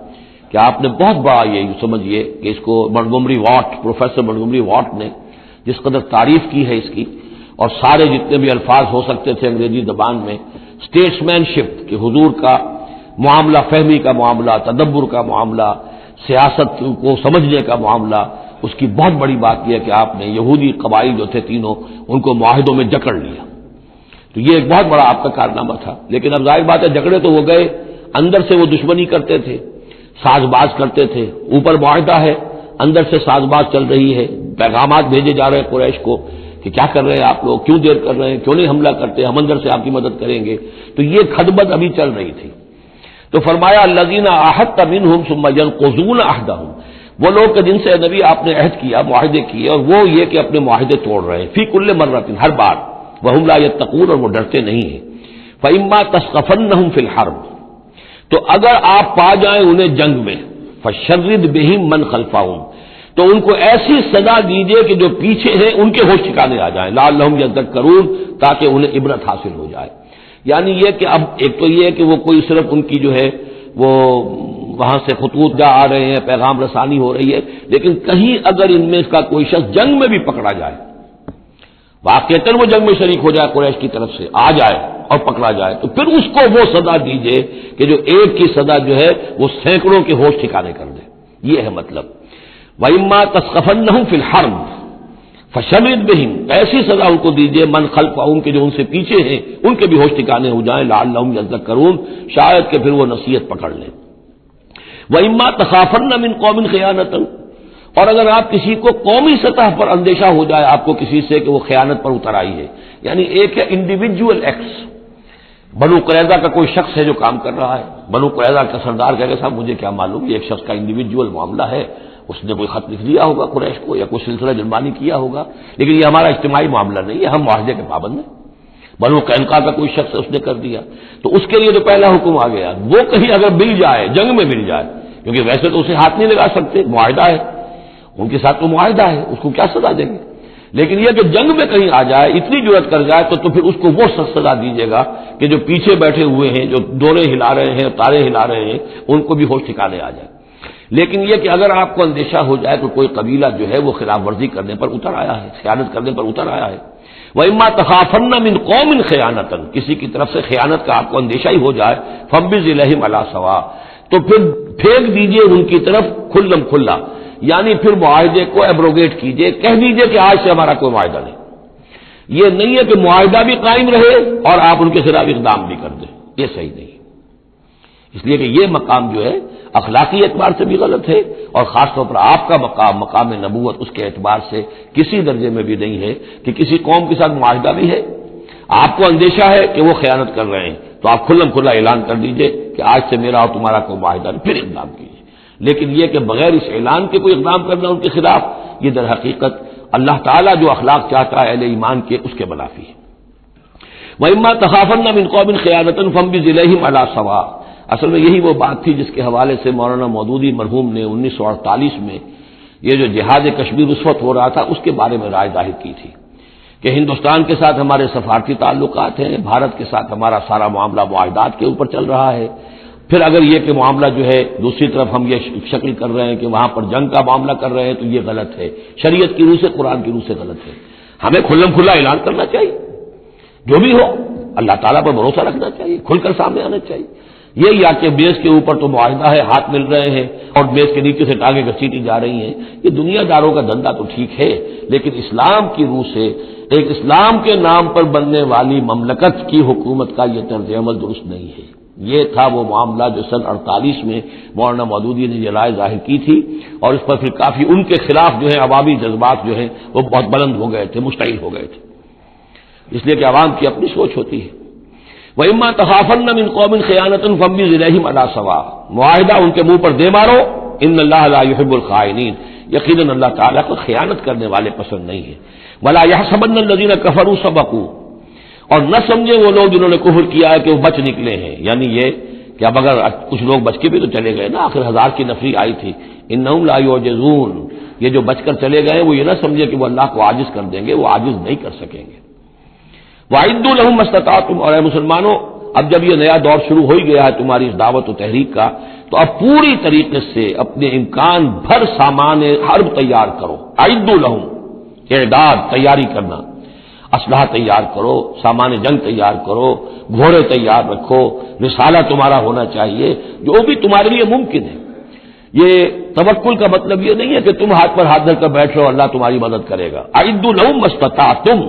کہ آپ نے بہت بڑا یہ سمجھیے کہ اس کو Montgomery what, professor Montgomery what نے جس قدر تعریف کی ہے اس کی، اور سارے جتنے بھی الفاظ ہو سکتے تھے انگریزی زبان میں، اسٹیٹسمین شپ کہ حضور کا معاملہ، فہمی کا معاملہ، تدبر کا معاملہ، سیاست کو سمجھنے کا معاملہ، اس کی بہت بڑی بات یہ ہے کہ آپ نے یہودی قبائل جو تھے تینوں ان کو معاہدوں میں جکڑ لیا. تو یہ ایک بہت بڑا آپ کا کارنامہ تھا. لیکن اب ظاہر بات ہے جکڑے تو وہ گئے، اندر سے وہ دشمنی کرتے تھے، ساز باز کرتے تھے. اوپر معاہدہ ہے، اندر سے ساز باز چل رہی ہے، پیغامات بھیجے جا رہے ہیں قریش کو کہ کیا کر رہے ہیں آپ لوگ، کیوں دیر کر رہے ہیں، کیوں نہیں حملہ کرتے، ہم اندر سے آپ کی مدد کریں گے. تو یہ خدمت ابھی چل رہی تھی. تو فرمایا الذین عاہدت منہم ثم ینقضون عہدہم. وہ لوگ کہ جن سے نبی آپ نے عہد کیا، معاہدے کیے، اور وہ یہ کہ اپنے معاہدے توڑ رہے ہیں فی کل مرۃ، ہر بار، وہم لا یتقون، اور وہ ڈرتے نہیں ہیں. فإما تثقفنہم فی الحرب، تو اگر آپ پا جائیں انہیں جنگ میں، فشرد بہم من خلفہم، تو ان کو ایسی سزا دیجئے کہ جو پیچھے ہیں ان کے ہوش ٹھکانے آ جائیں، لعلہم یذکرون، تاکہ انہیں عبرت حاصل ہو جائے. یعنی یہ کہ اب ایک تو یہ کہ وہ کوئی صرف ان کی جو ہے وہ وہاں سے خطوط جا آ رہے ہیں، پیغام رسانی ہو رہی ہے، لیکن کہیں اگر ان میں اس کا کوئی شخص جنگ میں بھی پکڑا جائے، واقعتاً وہ جنگ میں شریک ہو جائے، قریش کی طرف سے آ جائے اور پکڑا جائے، تو پھر اس کو وہ سزا دیجئے کہ جو ایک کی سزا جو ہے وہ سینکڑوں کے ہوش ٹھکانے کر دے. یہ ہے مطلب. وَإِمَّا تَثْقَفَنَّهُمْ فِي الْحَرْبِ فَشَرِّدْ بِهِمْ، ایسی سزا ان کو دیجئے من خلفہم کے جو ان سے پیچھے ہیں ان کے بھی ہوش ٹھکانے ہو جائیں، لعلہم یذکرون، شاید کہ پھر وہ نصیحت پکڑ لیں. وَإِمَّا تَخَافَنَّ مِنْ قَوْمٍ خِيَانَةً، اور اگر آپ کسی کو قومی سطح پر اندیشہ ہو جائے آپ کو کسی سے کہ وہ خیانت پر اتر آئی ہے، یعنی ایک ہے انڈیویجول ایکٹس. بنو قریظہ کا کوئی شخص ہے جو کام کر رہا ہے، بنو قریظہ کا سردار کہے گا صاحب مجھے کیا معلوم، یہ ایک شخص کا انڈیویجول معاملہ ہے، اس نے کوئی خط لکھ دیا ہوگا قریش کو یا کوئی سلسلہ جرمانی کیا ہوگا، لیکن یہ ہمارا اجتماعی معاملہ نہیں ہے، ہم معاہدے کے پابند ہیں. بنو قینقاع کا کوئی شخص اس نے کر دیا، تو اس کے لیے تو پہلا حکم آ گیا. وہ کہیں اگر مل جائے، جنگ میں مل جائے، کیونکہ ویسے تو اسے ہاتھ نہیں لگا سکتے، معاہدہ ہے ان کے ساتھ، تو معاہدہ ہے، اس کو کیا سزا دیں گے. لیکن یہ کہ جنگ میں کہیں آ جائے، اتنی جرأت کر جائے تو پھر اس کو وہ سزا دیجیے گا کہ جو پیچھے بیٹھے ہوئے ہیں، جو ڈورے ہلا رہے ہیں، تارے ہلا رہے ہیں، ان کو بھی ہوش ٹھکانے آ جائے. لیکن یہ کہ اگر آپ کو اندیشہ ہو جائے تو کوئی قبیلہ جو ہے وہ خلاف ورزی کرنے پر اتر آیا ہے، خیانت کرنے پر اتر آیا ہے. وَإِمَّا تَخَافَنَّ مِنْ قَوْمٍ خِيَانَةً، کسی کی طرف سے خیانت کا آپ کو اندیشہ ہی ہو جائے، فَانبِذْ إِلَيْهِمْ عَلَىٰ سَوَاءٍ، تو پھر پھینک دیجئے ان کی طرف کھلم کھلا، یعنی پھر معاہدے کو ایبروگیٹ کیجئے، کہہ دیجئے کہ آج سے ہمارا کوئی معاہدہ نہیں. یہ نہیں ہے کہ معاہدہ بھی قائم رہے اور آپ ان کے خلاف اقدام بھی کر دیں، یہ صحیح نہیں. اس لیے کہ یہ مقام جو ہے اخلاقی اعتبار سے بھی غلط ہے، اور خاص طور پر آپ کا مقام، مقام نبوت، اس کے اعتبار سے کسی درجے میں بھی نہیں ہے کہ کسی قوم کے ساتھ معاہدہ بھی ہے، آپ کو اندیشہ ہے کہ وہ خیانت کر رہے ہیں، تو آپ کھلم کھلا اعلان کر دیجئے کہ آج سے میرا اور تمہارا کوئی معاہدہ نہیں، پھر اقدام کیجیے. لیکن یہ کہ بغیر اس اعلان کے کوئی اقدام کرنا ان کے خلاف، یہ در حقیقت اللہ تعالیٰ جو اخلاق چاہتا ہے اہل ایمان کے، اس کے منافی ہے. وَإِمَّا تَخَافَنَّ مِنْ قَوْمٍ خِيَانَةً فَانبِذْ إِلَيْهِمْ عَلَىٰ سَوَاءٍ. اصل میں یہی وہ بات تھی جس کے حوالے سے مولانا مودودی مرحوم نے 1948 میں یہ جو جہاد کشمیر اس وقت ہو رہا تھا اس کے بارے میں رائے ظاہر کی تھی کہ ہندوستان کے ساتھ ہمارے سفارتی تعلقات ہیں، بھارت کے ساتھ ہمارا سارا معاملہ معاہدات کے اوپر چل رہا ہے. پھر اگر یہ کہ معاملہ جو ہے دوسری طرف ہم یہ شکل کر رہے ہیں کہ وہاں پر جنگ کا معاملہ کر رہے ہیں، تو یہ غلط ہے، شریعت کی روح سے، قرآن کی روح سے غلط ہے. ہمیں کھلم کھلا اعلان کرنا چاہیے، جو بھی ہو اللہ تعالیٰ پر بھروسہ رکھنا چاہیے، کھل کر سامنے آنا چاہیے. یہ یا کہ میز کے اوپر تو معاہدہ ہے، ہاتھ مل رہے ہیں اور میز کے نیچے سے ٹانگیں گھسیٹی جا رہی ہیں، یہ دنیا داروں کا دھندا تو ٹھیک ہے، لیکن اسلام کی روح سے ایک اسلام کے نام پر بننے والی مملکت کی حکومت کا یہ طرز عمل درست نہیں ہے۔ یہ تھا وہ معاملہ جو سن 48 میں مولانا مودودی نے یہ رائے ظاہر کی تھی، اور اس پر پھر کافی ان کے خلاف جو ہے عوامی جذبات جو ہیں وہ بہت بلند ہو گئے تھے، مشتعل ہو گئے تھے، اس لیے کہ عوام کی اپنی سوچ ہوتی ہے۔ وَإِمَّا تَخَافَنَّ مِنْ قَوْمٍ خِيَانَةً فَانبِذْ إِلَيْهِمْ عَلَىٰ سَوَاءٍ، معاہدہ ان کے منہ پر دے مارو، ان اللہ لا يحب الخائنین، یقیناً اللہ تعالیٰ کو خیانت کرنے والے پسند نہیں ہے۔ وَلَا يَحْسَبَنَّ الَّذِينَ كَفَرُوا سَبَقُوا، اور نہ سمجھے وہ لوگ جنہوں نے کفر کیا ہے کہ وہ بچ نکلے ہیں، یعنی یہ کہ اب اگر کچھ لوگ بچ کے بھی تو چلے گئے نا، آخر 1000 کی نفری آئی تھی، انہم لا یعجزون، یہ جو بچ کر چلے گئے وہ یہ نہ سمجھے کہ وہ اللہ کو عاجز کر دیں گے، وہ عاجز نہیں کر سکیں گے۔ وَأَعِدُّوا لَهُم مَّا اسْتَطَعْتُمْ، اور اے مسلمانوں اب جب یہ نیا دور شروع ہو ہی گیا ہے تمہاری اس دعوت و تحریک کا، تو اب پوری طریقے سے اپنے امکان بھر سامان حرب تیار کرو۔ اعدوا لہم، اعداد تیاری کرنا، اسلحہ تیار کرو، سامان جنگ تیار کرو، گھوڑے تیار رکھو، رسالہ تمہارا ہونا چاہیے، جو بھی تمہارے لیے ممکن ہے۔ یہ توکل کا مطلب یہ نہیں ہے کہ تم ہاتھ پر ہاتھ دھر کر بیٹھ رہو اللہ تمہاری مدد کرے گا۔ اعدوا لہم ما استطعتم،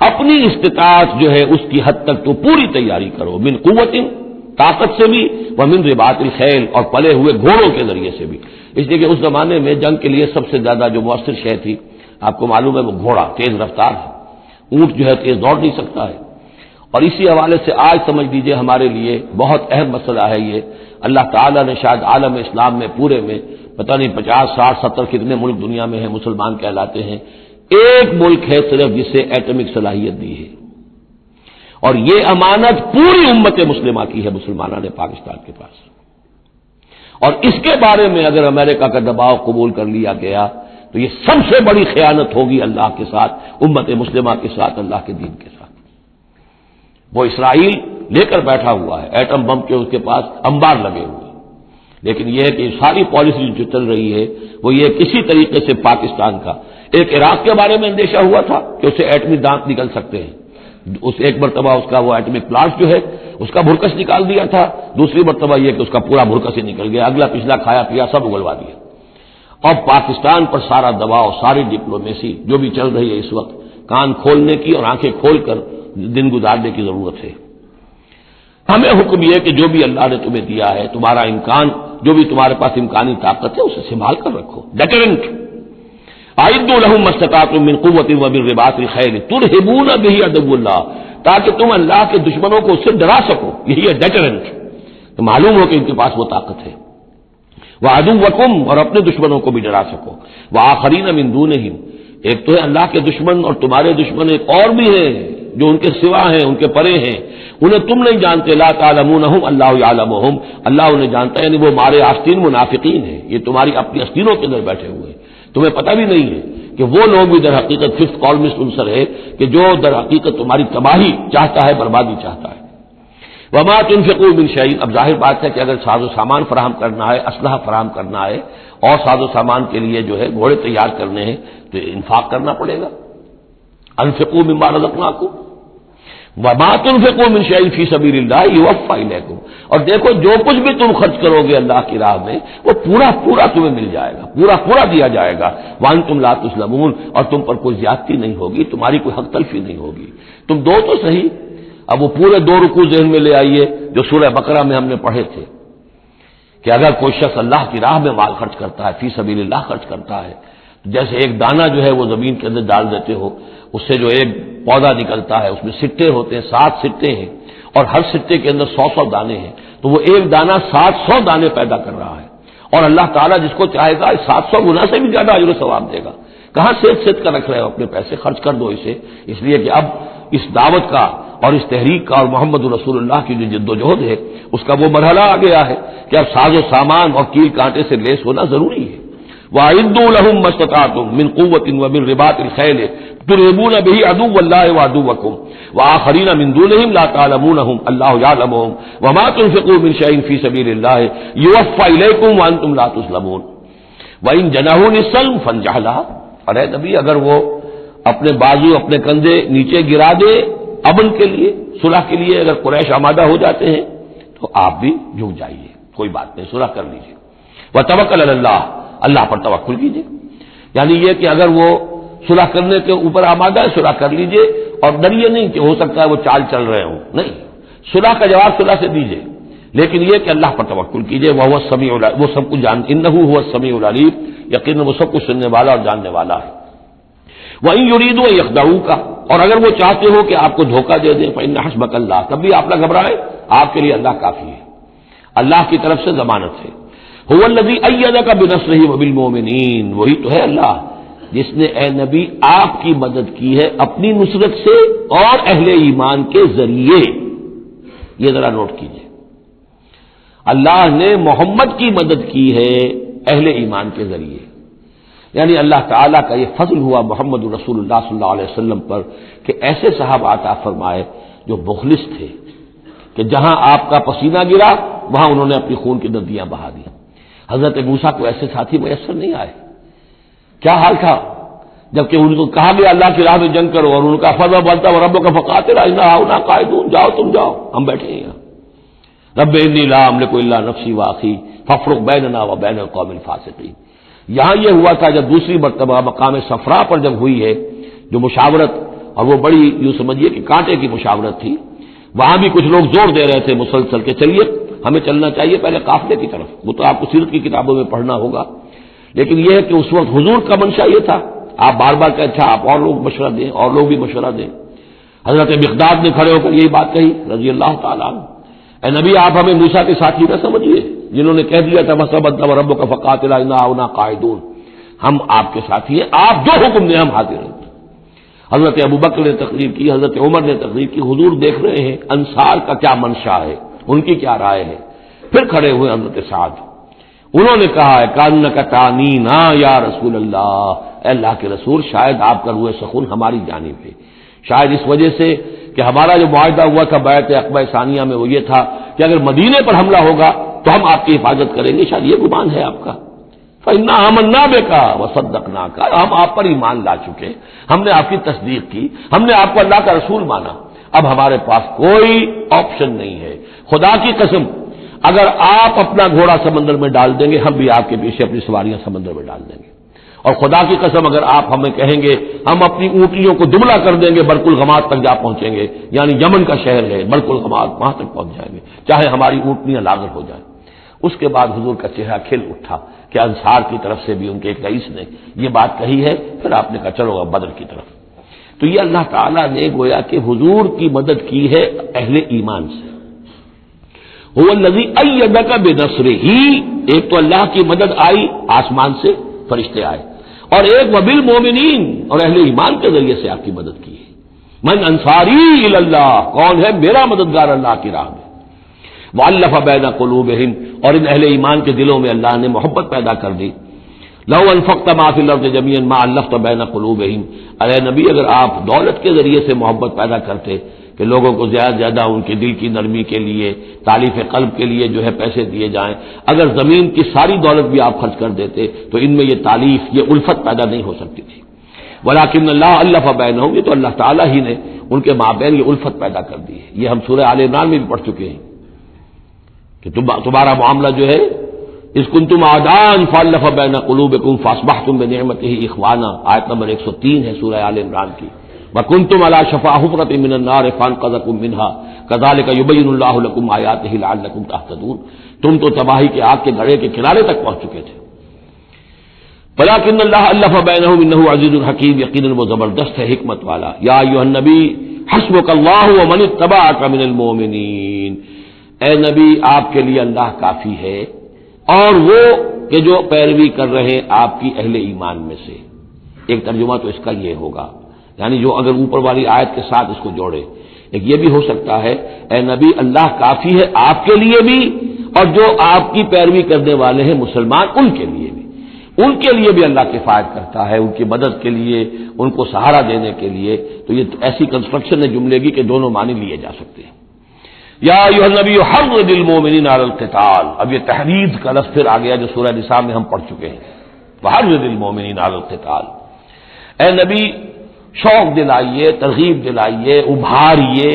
اپنی استطاعت جو ہے اس کی حد تک تو پوری تیاری کرو، من قوت، طاقت سے بھی، ومن رباط الخیل، اور پلے ہوئے گھوڑوں کے ذریعے سے بھی، اس لیے کہ اس زمانے میں جنگ کے لیے سب سے زیادہ جو مؤثر شے تھی آپ کو معلوم ہے وہ گھوڑا، تیز رفتار ہے، اونٹ جو ہے تیز دوڑ نہیں سکتا ہے۔ اور اسی حوالے سے آج سمجھ لیجئے ہمارے لیے بہت اہم مسئلہ ہے یہ، اللہ تعالیٰ نے شاید عالم اسلام میں پورے میں پتہ نہیں 50 60 70 کتنے ملک دنیا میں ہیں مسلمان کہلاتے ہیں، ایک ملک ہے صرف جسے ایٹمک صلاحیت دی ہے، اور یہ امانت پوری امت مسلمہ کی ہے، مسلمانوں نے پاکستان کے پاس، اور اس کے بارے میں اگر امریکہ کا دباؤ قبول کر لیا گیا تو یہ سب سے بڑی خیانت ہوگی اللہ کے ساتھ، امت مسلمہ کے ساتھ، اللہ کے دین کے ساتھ۔ وہ اسرائیل لے کر بیٹھا ہوا ہے ایٹم بم کے، اس کے پاس انبار لگے ہوئے، لیکن یہ ہے کہ ساری پالیسی جو چل رہی ہے وہ یہ کسی طریقے سے پاکستان کا، ایک عراق کے بارے میں اندیشہ ہوا تھا کہ اسے ایٹمی دانت نکل سکتے ہیں، اس ایک مرتبہ اس کا وہ ایٹمک پلانٹ جو ہے اس کا بھرکس نکال دیا تھا، دوسری مرتبہ یہ کہ اس کا پورا بھرکس ہی نکل گیا، اگلا پچھلا کھایا پیا سب اگلوا دیا۔ اور پاکستان پر سارا دباؤ، ساری ڈپلومیسی جو بھی چل رہی ہے اس وقت، کان کھولنے کی اور آنکھیں کھول کر دن گزارنے کی ضرورت ہے۔ ہمیں حکم یہ کہ جو بھی اللہ نے تمہیں دیا ہے، تمہارا امکان، جو بھی تمہارے پاس امکانی طاقت ہے اسے سنبھال کر رکھو، ڈیٹرنٹ۔ اعدوا لہم ما استطعتم من قوت ومن رباط الخیل ترہبون بہ عدو اللہ، تاکہ تم اللہ کے دشمنوں کو اس سے ڈرا سکو، یہی ہے ڈیٹرنٹ، تو معلوم ہو کہ ان کے پاس وہ طاقت ہے۔ وعدوکم، اور اپنے دشمنوں کو بھی ڈرا سکو، وآخرین من دونہم، ایک تو ہے اللہ کے دشمن اور تمہارے دشمن ایک اور بھی ہیں جو ان کے سوا ہیں، ان کے پرے ہیں، انہیں تم نہیں جانتے، لا تعلمونہم اللہ یعلمہم، اللہ انہیں جانتا ہے، یعنی وہ مارے آستین منافقین ہیں، یہ تمہاری اپنی آستینوں کے اندر بیٹھے ہوئے ہیں، تمہیں پتہ بھی نہیں ہے کہ وہ لوگ بھی در حقیقت ففتھ کالمسٹ عنصر ہے کہ جو در حقیقت تمہاری تباہی چاہتا ہے، بربادی چاہتا ہے۔ وما تنفقوا من شیء، اب ظاہر بات ہے کہ اگر ساز و سامان فراہم کرنا ہے، اسلحہ فراہم کرنا ہے، اور ساز و سامان کے لیے جو ہے گھوڑے تیار کرنے ہیں تو انفاق کرنا پڑے گا۔ انفقوا مما رزقناکم وما تنفقوا من شیء فی سبیل اللہ یوفی الیکم، اور دیکھو جو کچھ بھی تم خرچ کرو گے اللہ کی راہ میں وہ پورا پورا تمہیں مل جائے گا، پورا پورا دیا جائے گا، وانتم لا تظلمون، اور تم پر کوئی زیادتی نہیں ہوگی، تمہاری کوئی حق تلفی نہیں ہوگی۔ تم دو تو صحیح، اب وہ پورے 2 رکوع ذہن میں لے آئیے جو سورہ بقرہ میں ہم نے پڑھے تھے کہ اگر کوئی شخص اللہ کی راہ میں مال خرچ کرتا ہے، فی سبیل اللہ خرچ کرتا ہے، جیسے ایک دانہ جو ہے وہ زمین کے اندر ڈال دیتے ہو، اس سے جو ایک پودا نکلتا ہے، اس میں سٹے ہوتے ہیں، 7 سٹے ہیں، اور ہر سٹے کے اندر 100 دانے ہیں، تو وہ ایک دانہ 700 دانے پیدا کر رہا ہے، اور اللہ تعالیٰ جس کو چاہے گا 700 گنا سے بھی زیادہ اجر و ثواب دے گا۔ کہاں سیت کر رکھ رہے ہو اپنے پیسے، خرچ کر دو اسے، اس لیے کہ اب اس دعوت کا اور اس تحریک کا اور محمد رسول اللہ کی جو جد و جہد ہے اس کا وہ مرحلہ آ گیا ہے کہ اب ساز و سامان اور کیل کانٹے سے لیس ہونا ضروری ہے۔ وَأَعِدُّوا لَهُم مَّا اسْتَطَعْتُم مِّن قُوَّةٍ وَمِن رِّبَاطِ الْخَيْلِ تُرْهِبُونَ بِهِ عَدُوَّ اللَّهِ وَعَدُوَّكُمْ وَآخَرِينَ مِن دُونِهِمْ لَا تَعْلَمُونَهُمْ اللَّهُ يَعْلَمُهُمْ وَمَا تُنفِقُوا مِن شَيْءٍ فِي سَبِيلِ اللَّهِ يُوَفَّى إِلَيْكُمْ وَأَنتُمْ لَا تُظْلَمُونَ وَإِن جَنَحُوا لِلسَّلْمِ فَانجَحْ لَهَا، اور اے نبی اگر وہ اپنے بازو اپنے کندھے نیچے گرا دے امن کے لیے، صلح کے لیے، اگر قریش آمادہ ہو جاتے ہیں تو آپ بھی جھک جائیے، کوئی بات نہیں، صلح کر لیجیے۔ وتوکل علی اللہ، اللہ پر توکل کیجیے، یعنی یہ کہ اگر وہ صلح کرنے کے اوپر آمادہ ہے صلح کر لیجیے، اور ڈریے نہیں کہ ہو سکتا ہے وہ چال چل رہے ہوں، نہیں، صلح کا جواب صلح سے دیجیے، لیکن یہ کہ اللہ پر توکل کیجیے، وہ السمیع العلیم، وہ سب کچھ انہ هو السمیع العلیم، یقیناً وہ سب کچھ سننے والا اور جاننے والا ہے۔ وَإِن يُرِيدُوا أَن يَخْدَعُوكَ، اور اگر وہ چاہتے ہو کہ آپ کو دھوکہ دے دیں، فَإِنَّ حَسْبَكَ اللَّهُ، تب بھی آپ نہ گھبرائیں، آپ کے لیے اللہ کافی ہے، اللہ کی طرف سے ضمانت ہے۔ هُوَ الَّذِي أَيَّدَكَ بِنَصْرِهِ وَبِالْمُؤْمِنِينَ، وہی تو ہے اللہ جس نے اے نبی آپ کی مدد کی ہے اپنی نصرت سے اور اہل ایمان کے ذریعے۔ یہ ذرا نوٹ کیجیے، اللہ نے محمد کی مدد کی ہے اہل ایمان کے ذریعے، یعنی اللہ تعالیٰ کا یہ فضل ہوا محمد رسول اللہ صلی اللہ علیہ وسلم پر کہ ایسے صحابہ عطا فرمائے جو مخلص تھے، کہ جہاں آپ کا پسینہ گرا وہاں انہوں نے اپنی خون کی ندیاں بہا دی۔ حضرت موسیٰ کو ایسے ساتھی میسر نہیں آئے، کیا حال تھا جبکہ ان کو کہا گیا اللہ کی راہ میں جنگ کرو، اور ان کا فرما بنتا وہ رب کا فقاتل انا ہؤلاء قاعدون، جاؤ تم جاؤ، ہم بیٹھے ہیں یہاں، رب انی لا املک الا نفسی واخی فافرق بیننا وبین القوم الفاسقین۔ یہاں یہ ہوا تھا جب دوسری مرتبہ مقام صفرا پر جب ہوئی ہے جو مشاورت، اور وہ بڑی یوں سمجھیے کہ کانٹے کی مشاورت تھی، وہاں بھی کچھ لوگ زور دے رہے تھے مسلسل کہ چلیے ہمیں چلنا چاہیے پہلے قافلے کی طرف، وہ تو آپ کو سیرت کی کتابوں میں پڑھنا ہوگا، لیکن یہ ہے کہ اس وقت حضور کا منشا یہ تھا، آپ بار بار کہ اچھا آپ اور لوگ مشورہ دیں، اور لوگ بھی مشورہ دیں۔ حضرت مقداد نے کھڑے ہو کر یہی بات کہی رضی اللہ تعالیٰ عنہ، اے نبی آپ ہمیں موسیٰ کے ساتھی نہ سمجھیے جنہوں نے کہہ دیا تھا وَسَبَّتَ وَرَبُّكَ فَقَاتِلْ إِنَّا هُنَا قَاعِدُونَ، ہم آپ کے ساتھی ہیں، آپ جو حکم دیں ہم حاضر ہیں۔ حضرت ابوبکر نے تقریر کی، حضرت عمر نے تقریر کی، حضور دیکھ رہے ہیں انصار کا کیا منشا ہے، ان کی کیا رائے ہے۔ پھر کھڑے ہوئے حضرت سعد، انہوں نے کہا ہے کانک تعنینا یا رسول اللہ، اے اللہ کے رسول شاید آپ کا روح سخن ہماری جانب ہے، شاید اس وجہ سے کہ ہمارا جو معاہدہ ہوا تھا بیعت عقبہ ثانیہ میں وہ یہ تھا کہ اگر مدینے پر حملہ ہوگا تو ہم آپ کی حفاظت کریں گے، شاید یہ گمان ہے آپ کا۔ فإنا آمنا بک وصدقناک، ہم آپ پر ایمان لا چکے، ہم نے آپ کی تصدیق کی، ہم نے آپ کو اللہ کا رسول مانا، اب ہمارے پاس کوئی آپشن نہیں ہے، خدا کی قسم اگر آپ اپنا گھوڑا سمندر میں ڈال دیں گے ہم بھی آپ کے پیچھے اپنی سواریاں سمندر میں ڈال دیں گے، اور خدا کی قسم اگر آپ ہمیں کہیں گے ہم اپنی اونٹنیوں کو دبلا کر دیں گے برق الغماد تک جا پہنچیں گے، یعنی یمن کا شہر ہے برق الغماد، وہاں تک پہنچ جائیں گے چاہے ہماری اونٹنیاں لاغر ہو جائیں۔ اس کے بعد حضور کا چہرہ کھل اٹھا کہ انصار کی طرف سے بھی ان کے ایک رئیس نے یہ بات کہی ہے، پھر آپ نے کہا چلو اب بدر کی طرف۔ تو یہ اللہ تعالیٰ نے گویا کہ حضور کی مدد کی ہے اہل ایمان سے۔ هو الذی ایدک بنصرہ، ایک تو اللہ کی مدد آئی آسمان سے، فرشتے آئے، اور ایک وبالمؤمنین، اور اہل ایمان کے ذریعے سے آپ کی مدد کی ہے۔ من انصاری الی اللہ، کون ہے میرا مددگار اللہ کی راہ میں۔ وَأَلَّفَ بَيْنَ قُلُوبِهِمْ، اور ان اہل ایمان کے دلوں میں اللہ نے محبت پیدا کر دی۔ لَوْ أَنفَقْتَ مَا فِي الْأَرْضِ جَمِيعًا مَا أَلَّفْتَ بَيْنَ قُلُوبِهِمْ، ارے نبی اگر آپ دولت کے ذریعے سے محبت پیدا کرتے کہ لوگوں کو زیادہ سے زیادہ ان کے دل کی نرمی کے لیے، تالیف قلب کے لیے جو ہے پیسے دیے جائیں، اگر زمین کی ساری دولت بھی آپ خرچ کر دیتے تو ان میں یہ تالیف، یہ الفت پیدا نہیں ہو سکتی تھی۔ وَلَٰكِنَّ اللَّهَ أَلَّفَ بَيْنَهُمْ، یہ تو اللہ تعالیٰ ہی نے ان کے مابین یہ الفت پیدا کر دی ہے۔ یہ ہم سورہ آل عمران میں بھی پڑھ چکے ہیں کہ تمہارا معاملہ جو ہے اذ کنتم اعداء فالف بین قلوبکم فاصبحتم بنعمتہ اخوانا، آیت نمبر 103 ہے سورہ آل عمران کی۔ وکنتم علی شفا حفرۃ من النار فانقذکم منها کذالک یبین اللہ لکم آیاتہ لعلکم تہتدون، تم تو تباہی کے آگ کے گڑھے کے کنارے تک پہنچ چکے تھے۔ ولکن اللہ الف بینہم انہ عزیز حکیم، یقیناً وہ زبردست ہے حکمت والا۔ یا ایھا النبی حسبک اللہ ومن اتبعک من المؤمنین، اے نبی آپ کے لیے اللہ کافی ہے اور وہ کہ جو پیروی کر رہے ہیں آپ کی اہل ایمان میں سے۔ ایک ترجمہ تو اس کا یہ ہوگا، یعنی جو اگر اوپر والی آیت کے ساتھ اس کو جوڑے، ایک یہ بھی ہو سکتا ہے اے نبی اللہ کافی ہے آپ کے لیے بھی، اور جو آپ کی پیروی کرنے والے ہیں مسلمان ان کے لیے بھی، ان کے لیے بھی اللہ کفایت کرتا ہے، ان کی مدد کے لیے، ان کو سہارا دینے کے لیے۔ تو یہ ایسی کنسٹرکشن ہے جملے کی کہ دونوں معنی لیے جا سکتے ہیں۔ یا ایھا النبی حرض المؤمنین علی القتال، اب یہ تحرید کا لفظ پھر آ گیا جو سورہ نساء میں ہم پڑھ چکے ہیں۔ وحرض المؤمنین علی القتال، اے نبی شوق دلائیے، ترغیب دلائیے، ابھاریے،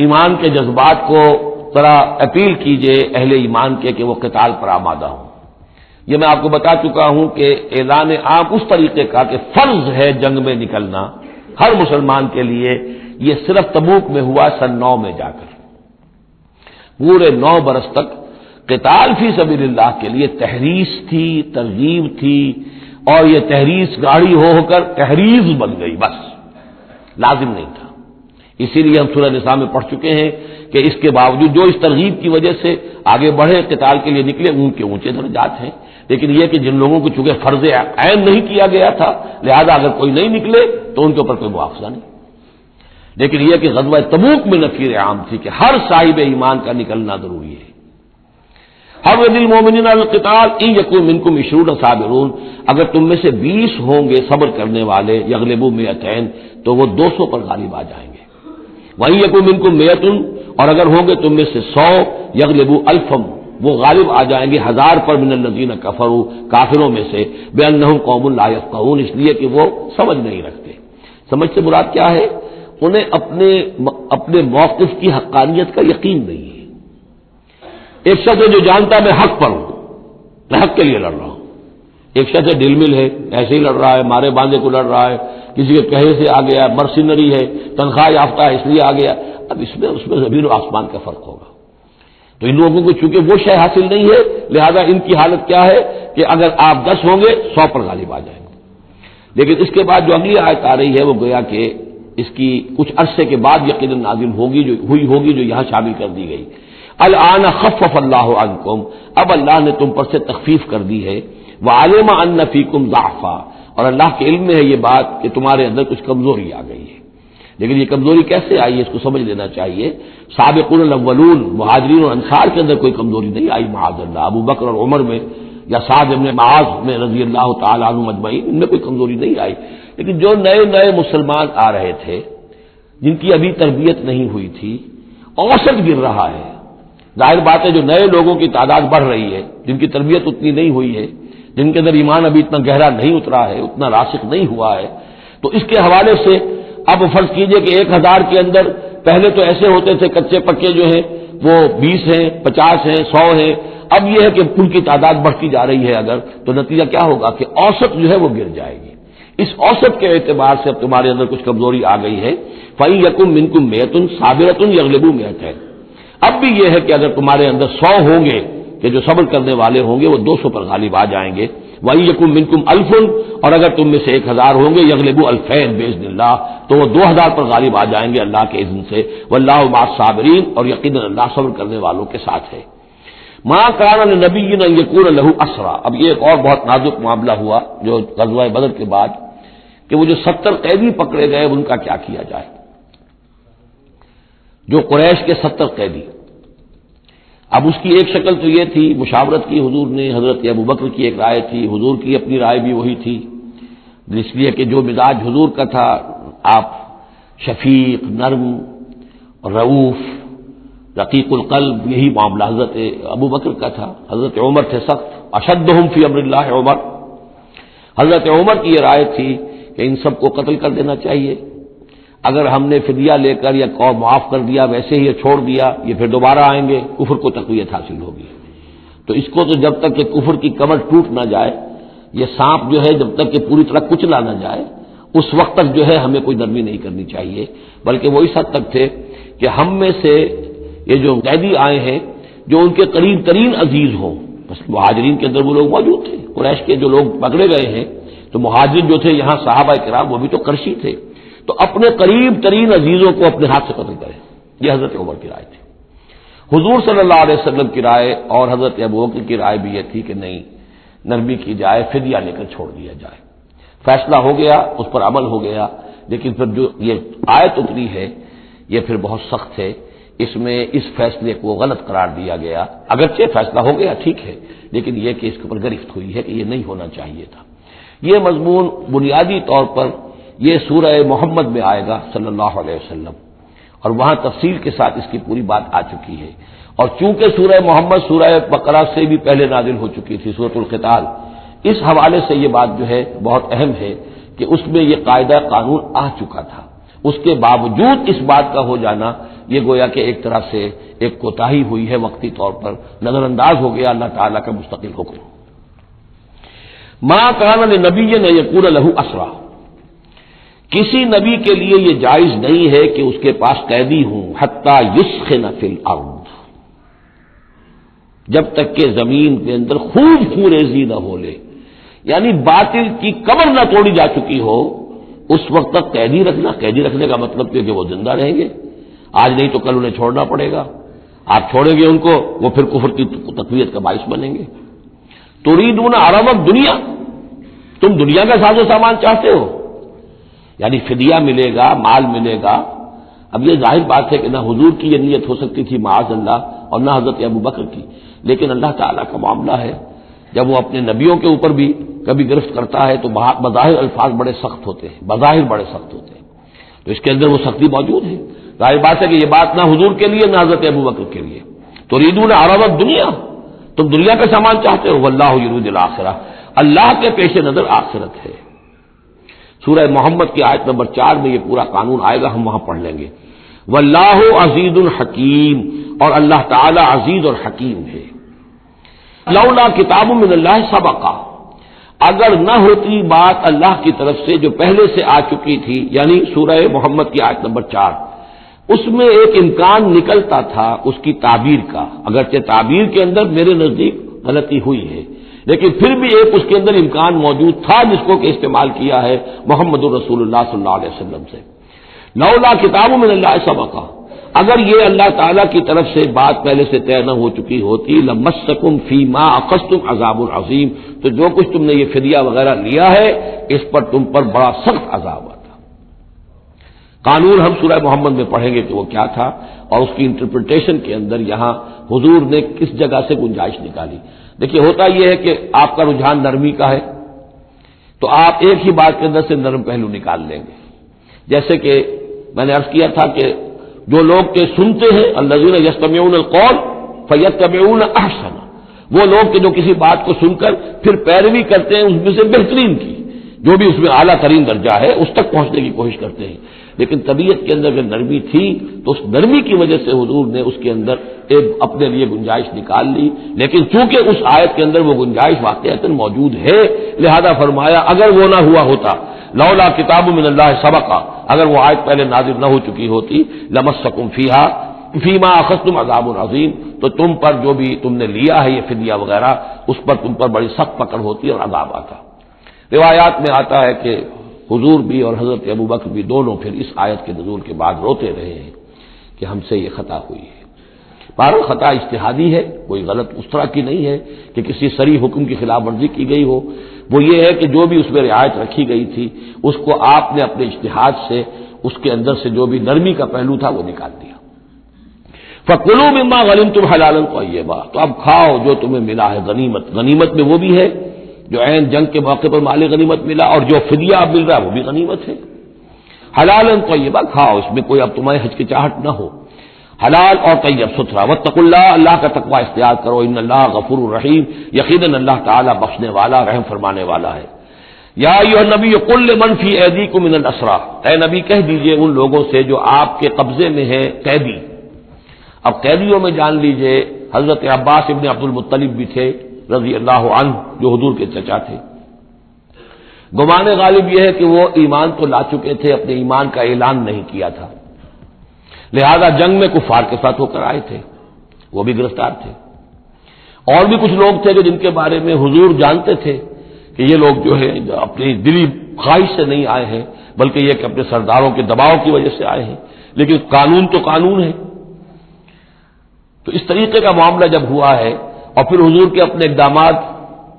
ایمان کے جذبات کو ذرا اپیل کیجئے اہل ایمان کے کہ وہ قتال پر آمادہ ہوں۔ یہ میں آپ کو بتا چکا ہوں کہ اعلان عام اس طریقے کا کہ فرض ہے جنگ میں نکلنا ہر مسلمان کے لیے، یہ صرف تبوک میں ہوا سن 9 میں جا کر۔ پورے 9 برس تک قتال فی سبیل اللہ کے لیے تحریض تھی، ترغیب تھی، اور یہ تحریض گاڑی ہو کر تحریض بن گئی، بس لازم نہیں تھا۔ اسی لیے ہم سورہ نساء میں پڑھ چکے ہیں کہ اس کے باوجود جو اس ترغیب کی وجہ سے آگے بڑھے قتال کے لیے نکلے ان کے اونچے درجات ہیں، لیکن یہ کہ جن لوگوں کو چونکہ فرض عین نہیں کیا گیا تھا لہذا اگر کوئی نہیں نکلے تو ان کے اوپر کوئی مواخذہ نہیں۔ لیکن یہ کہ غزوہ تبوک میں نفیر عام تھی کہ ہر صاحب ایمان کا نکلنا ضروری ہے۔ حرض المؤمنین علی القتال ان یکن منکم 20 صابرون، اگر تم میں سے 20 ہوں گے صبر کرنے والے، یغلبوا 200 تو وہ 200 پر غالب آ جائیں گے۔ وَإِن یکن منکم 100، اور اگر ہوں گے تم میں سے 100، یغلبوا 1000، وہ غالب آ جائیں گے 1000 پر، من الذین کفروا، کافروں میں سے، بأنہم قوم لا یفقہون، اس لیے کہ وہ سمجھ نہیں رکھتے۔ سمجھ سے مراد کیا ہے؟ انہیں اپنے موقف کی حقانیت کا یقین نہیں ہے۔ ایک شخص ہے جو جانتا ہے میں حق پر ہوں، میں حق کے لیے لڑ رہا ہوں۔ ایک شخص ہے ڈل مل ہے، ایسے ہی لڑ رہا ہے، مارے باندھے کو لڑ رہا ہے، کسی کے کہے سے آ گیا، مرسنری ہے، تنخواہ یافتہ ہے اس لیے آ گیا۔ اب اس میں زمین و آسمان کا فرق ہوگا۔ تو ان لوگوں کو چونکہ وہ شے حاصل نہیں ہے لہذا ان کی حالت کیا ہے کہ اگر آپ 10 ہوں گے 100 پر غالب آ جائیں گے۔ لیکن اس کے بعد جو اگلی آیت آ رہی ہے وہ گویا کہ اس کی کچھ عرصے کے بعد یقیناً نازل ہوگی، جو یہاں شامل کر دی گئی۔ الآن خفف اللہ عنکم، اب اللہ نے تم پر سے تخفیف کر دی ہے، وعلم ان فیکم ضعفا، اور اللہ کے علم میں ہے یہ بات کہ تمہارے اندر کچھ کمزوری آ گئی ہے۔ لیکن یہ کمزوری کیسے آئی ہے اس کو سمجھ لینا چاہیے۔ سابقون الاولون، مہاجرین اور انصار کے اندر کوئی کمزوری نہیں آئی معاذ اللہ، ابو بکر اور عمر میں یا سعد بن معاذ میں رضی اللہ تعالیٰ عنہم اجمعین، ان میں کوئی کمزوری نہیں آئی۔ لیکن جو نئے مسلمان آ رہے تھے جن کی ابھی تربیت نہیں ہوئی تھی، اوسط گر رہا ہے۔ ظاہر بات ہے جو نئے لوگوں کی تعداد بڑھ رہی ہے، جن کی تربیت اتنی نہیں ہوئی ہے، جن کے اندر ایمان ابھی اتنا گہرا نہیں اترا ہے، اتنا راسخ نہیں ہوا ہے، تو اس کے حوالے سے اب فرض کیجئے کہ 1000 کے اندر پہلے تو ایسے ہوتے تھے کچے پکے جو ہیں وہ 20 ہیں، 50 ہیں، 100 ہیں، اب یہ ہے کہ ان کی تعداد بڑھتی جا رہی ہے اگر، تو نتیجہ کیا ہوگا کہ اوسط جو ہے وہ گر جائے گی۔ اس اوسط کے اعتبار سے اب تمہارے اندر کچھ کمزوری آ گئی ہے۔ فَإِن یَکُن مِّنکُم 100 صابرۃ یغلبوا 200، اب بھی یہ ہے کہ اگر تمہارے اندر 100 ہوں گے کہ جو صبر کرنے والے ہوں گے وہ 200 پر غالب آ جائیں گے۔ وَإِن یَکُن مِّنکُم 1000، اور اگر تم میں سے 1000 ہوں گے، یغلبوا 2000 بِإِذْنِ اللَّهِ، تو وہ 2000 پر غالب آ جائیں گے اللہ کے اذن سے۔ وَاللَّهُ مَعَ الصَّابِرِينَ، اور یقیناً اللہ صبر کرنے والوں کے ساتھ ہے۔ مَا كَانَ لِنَبِيٍّ أَن يَكُونَ لَهُ أَسْرَىٰ، اب یہ ایک اور بہت نازک معاملہ ہوا جو غزوہ بدر کے بعد کہ وہ جو 70 قیدی پکڑے گئے ان کا کیا کیا جائے۔ جو قریش کے 70 قیدی، اب اس کی ایک شکل تو یہ تھی، مشاورت کی حضور نے، حضرت ابوبکر کی ایک رائے تھی، حضور کی اپنی رائے بھی وہی تھی، اس لیے کہ جو مزاج حضور کا تھا، آپ شفیق، نرم، رؤوف، رقیق القلب، یہی معاملہ حضرت ابوبکر کا تھا۔ حضرت عمر تھے سخت، اشدہم فی امر اللہ عمر، حضرت عمر کی یہ رائے تھی کہ ان سب کو قتل کر دینا چاہیے، اگر ہم نے فدیہ لے کر یا قوم معاف کر دیا ویسے ہی چھوڑ دیا یہ پھر دوبارہ آئیں گے، کفر کو تقویت حاصل ہوگی۔ تو اس کو تو جب تک کہ کفر کی کمر ٹوٹ نہ جائے، یہ سانپ جو ہے جب تک کہ پوری طرح کچلا نہ جائے اس وقت تک جو ہے ہمیں کوئی نرمی نہیں کرنی چاہیے، بلکہ وہ اس حد تک تھے کہ ہم میں سے یہ جو قیدی آئے ہیں جو ان کے قریب ترین عزیز ہوں، بس مہاجرین کے اندر وہ لوگ موجود تھے، قریش کے جو لوگ پکڑے گئے ہیں تو مہاجرین جو تھے یہاں صحابہ کرام وہ بھی تو قرشی تھے، تو اپنے قریب ترین عزیزوں کو اپنے ہاتھ سے قتل کریں، یہ حضرت عمر کی رائے تھی۔ حضور صلی اللہ علیہ وسلم کی رائے اور حضرت ابوبکر کی رائے بھی یہ تھی کہ نہیں، نرمی کی جائے، فدیہ لے کر چھوڑ دیا جائے۔ فیصلہ ہو گیا، اس پر عمل ہو گیا، لیکن پھر جو یہ آیت اتری ہے یہ پھر بہت سخت ہے، اس میں اس فیصلے کو غلط قرار دیا گیا، اگرچہ فیصلہ ہو گیا ٹھیک ہے، لیکن یہ کہ اس کے اوپر گرفت ہوئی ہے کہ یہ نہیں ہونا چاہیے تھا۔ یہ مضمون بنیادی طور پر یہ سورہ محمد میں آئے گا صلی اللہ علیہ وسلم، اور وہاں تفصیل کے ساتھ اس کی پوری بات آ چکی ہے، اور چونکہ سورہ محمد سورہ بقرہ سے بھی پہلے نازل ہو چکی تھی سورۃ القتال، اس حوالے سے یہ بات جو ہے بہت اہم ہے کہ اس میں یہ قاعدہ قانون آ چکا تھا، اس کے باوجود اس بات کا ہو جانا یہ گویا کہ ایک طرح سے ایک کوتاہی ہوئی ہے، وقتی طور پر نظر انداز ہو گیا اللہ تعالیٰ کا مستقل حکم۔ ما کان لنبی ان یکون لہ اسرا، کسی نبی کے لیے یہ جائز نہیں ہے کہ اس کے پاس قیدی ہوں، حتی یسخن فی الارض، جب تک کہ زمین کے اندر خوب خوریزی نہ ہو لے، یعنی باطل کی کمر نہ توڑی جا چکی ہو، اس وقت تک قیدی رکھنا۔ قیدی رکھنے کا مطلب کہ وہ زندہ رہیں گے، آج نہیں تو کل انہیں چھوڑنا پڑے گا، آپ چھوڑیں گے ان کو، وہ پھر کفر کی تقویت کا باعث بنیں گے۔ تريدون عرض الدنیا، تم دنیا کا ساز و سامان چاہتے ہو، یعنی فدیہ ملے گا، مال ملے گا۔ اب یہ ظاہر بات ہے کہ نہ حضور کی یہ نیت ہو سکتی تھی معاذ اللہ، اور نہ حضرت ابوبکر کی، لیکن اللہ تعالیٰ کا معاملہ ہے، جب وہ اپنے نبیوں کے اوپر بھی کبھی گرفت کرتا ہے تو بظاہر الفاظ بڑے سخت ہوتے ہیں، بظاہر بڑے سخت ہوتے ہیں، تو اس کے اندر وہ سختی موجود ہے۔ ظاہر بات ہے کہ یہ بات نہ حضور کے لیے نہ حضرت ابوبکر کے لیے۔ تريدون عرض الدنیا، تم دنیا کا سامان چاہتے ہو، واللہ یرید الآخرہ، اللہ کے پیش نظر آخرت ہے۔ سورہ محمد کی آیت نمبر 4 میں یہ پورا قانون آئے گا، ہم وہاں پڑھ لیں گے۔ واللہ عزیز الحکیم، اور اللہ تعالی عزیز اور حکیم ہے۔ لولا کتاب من اللہ سبقا، اگر نہ ہوتی بات اللہ کی طرف سے جو پہلے سے آ چکی تھی، یعنی سورہ محمد کی آیت نمبر 4، اس میں ایک امکان نکلتا تھا اس کی تعبیر کا، اگرچہ تعبیر کے اندر میرے نزدیک غلطی ہوئی ہے، لیکن پھر بھی ایک اس کے اندر امکان موجود تھا جس کو کہ استعمال کیا ہے محمد الرسول اللہ صلی اللہ علیہ وسلم سے۔ لولا کتاب من اللہ سبقا، اگر یہ اللہ تعالیٰ کی طرف سے بات پہلے سے طے نہ ہو چکی ہوتی، لمسکم فیما اخذتم عذاب عظیم، تو جو کچھ تم نے یہ فدیہ وغیرہ لیا ہے اس پر تم پر بڑا سخت عذاب آتا۔ قانون ہم سورہ محمد میں پڑھیں گے کہ وہ کیا تھا، اور اس کی انٹرپریٹیشن کے اندر یہاں حضور نے کس جگہ سے گنجائش نکالی۔ دیکھیے ہوتا یہ ہے کہ آپ کا رجحان نرمی کا ہے تو آپ ایک ہی بات کے اندر سے نرم پہلو نکال لیں گے، جیسے کہ میں نے عرض کیا تھا کہ جو لوگ کہ سنتے ہیں الذین یستمعون القول فیتبعون احسنہ، وہ لوگ کہ جو کسی بات کو سن کر پھر پیروی کرتے ہیں اس میں سے بہترین کی، جو بھی اس میں اعلیٰ ترین درجہ ہے اس تک پہنچنے کی کوشش کرتے ہیں۔ لیکن طبیعت کے اندر اگر نرمی تھی تو اس نرمی کی وجہ سے حضور نے اس کے اندر ایک اپنے لیے گنجائش نکال لی، لیکن چونکہ اس آیت کے اندر وہ گنجائش واقعتاً موجود ہے، لہذا فرمایا اگر وہ نہ ہوا ہوتا، لولا کتاب من اللہ سبقا، اگر وہ آیت پہلے نازل نہ ہو چکی ہوتی، لمسکم فیہا فیما اخذتم عذاب عظیم، تو تم پر جو بھی تم نے لیا ہے یہ فدیہ وغیرہ، اس پر تم پر بڑی سخت پکڑ ہوتی اور عذاب آتا۔ روایات میں آتا ہے کہ حضور بھی اور حضرت ابوبکر بھی دونوں پھر اس آیت کے نزول کے بعد روتے رہے ہیں کہ ہم سے یہ خطا ہوئی ہے۔ بہرحال خطا اجتہادی ہے، کوئی غلط اس طرح کی نہیں ہے کہ کسی صریح حکم کی خلاف ورزی کی گئی ہو، وہ یہ ہے کہ جو بھی اس میں رعایت رکھی گئی تھی اس کو آپ نے اپنے اجتہاد سے اس کے اندر سے جو بھی نرمی کا پہلو تھا وہ نکال دیا۔ فَكُلُوا مِمَّا غَنِمْتُمْ حَلَالًا طَيِّبًا، تو اب کھاؤ جو تمہیں ملا ہے غنیمت۔ غنیمت میں وہ بھی ہے جو عین جنگ کے موقع پر مال غنیمت ملا، اور جو فدیہ اب مل رہا ہے وہ بھی غنیمت ہے۔ حلالا طیبا، کھاؤ، اس میں کوئی اب تمہیں ہچکچاہٹ نہ ہو، حلال اور طیب ستھرا۔ واتقوا اللہ، اللہ کا تقوی اختیار کرو، ان اللہ غفور الرحیم، یقیناً اللہ تعالیٰ بخشنے والا رحم فرمانے والا ہے۔ یا ایھا النبی قل لمن فی ایدیکم من الاسریٰ، اے نبی کہہ دیجئے ان لوگوں سے جو آپ کے قبضے میں ہیں قیدی۔ اب قیدیوں میں جان لیجئے حضرت عباس ابن عبد المطلب بھی تھے رضی اللہ عنہ، جو حضور کے چچا تھے۔ گمان غالب یہ ہے کہ وہ ایمان تو لا چکے تھے، اپنے ایمان کا اعلان نہیں کیا تھا، لہذا جنگ میں کفار کے ساتھ ہو کر آئے تھے، وہ بھی گرفتار تھے۔ اور بھی کچھ لوگ تھے کہ جن کے بارے میں حضور جانتے تھے کہ یہ لوگ جو ہے اپنی دلی خواہش سے نہیں آئے ہیں، بلکہ یہ کہ اپنے سرداروں کے دباؤ کی وجہ سے آئے ہیں، لیکن قانون تو قانون ہے۔ تو اس طریقے کا معاملہ جب ہوا ہے، اور پھر حضور کے اپنے اقدامات،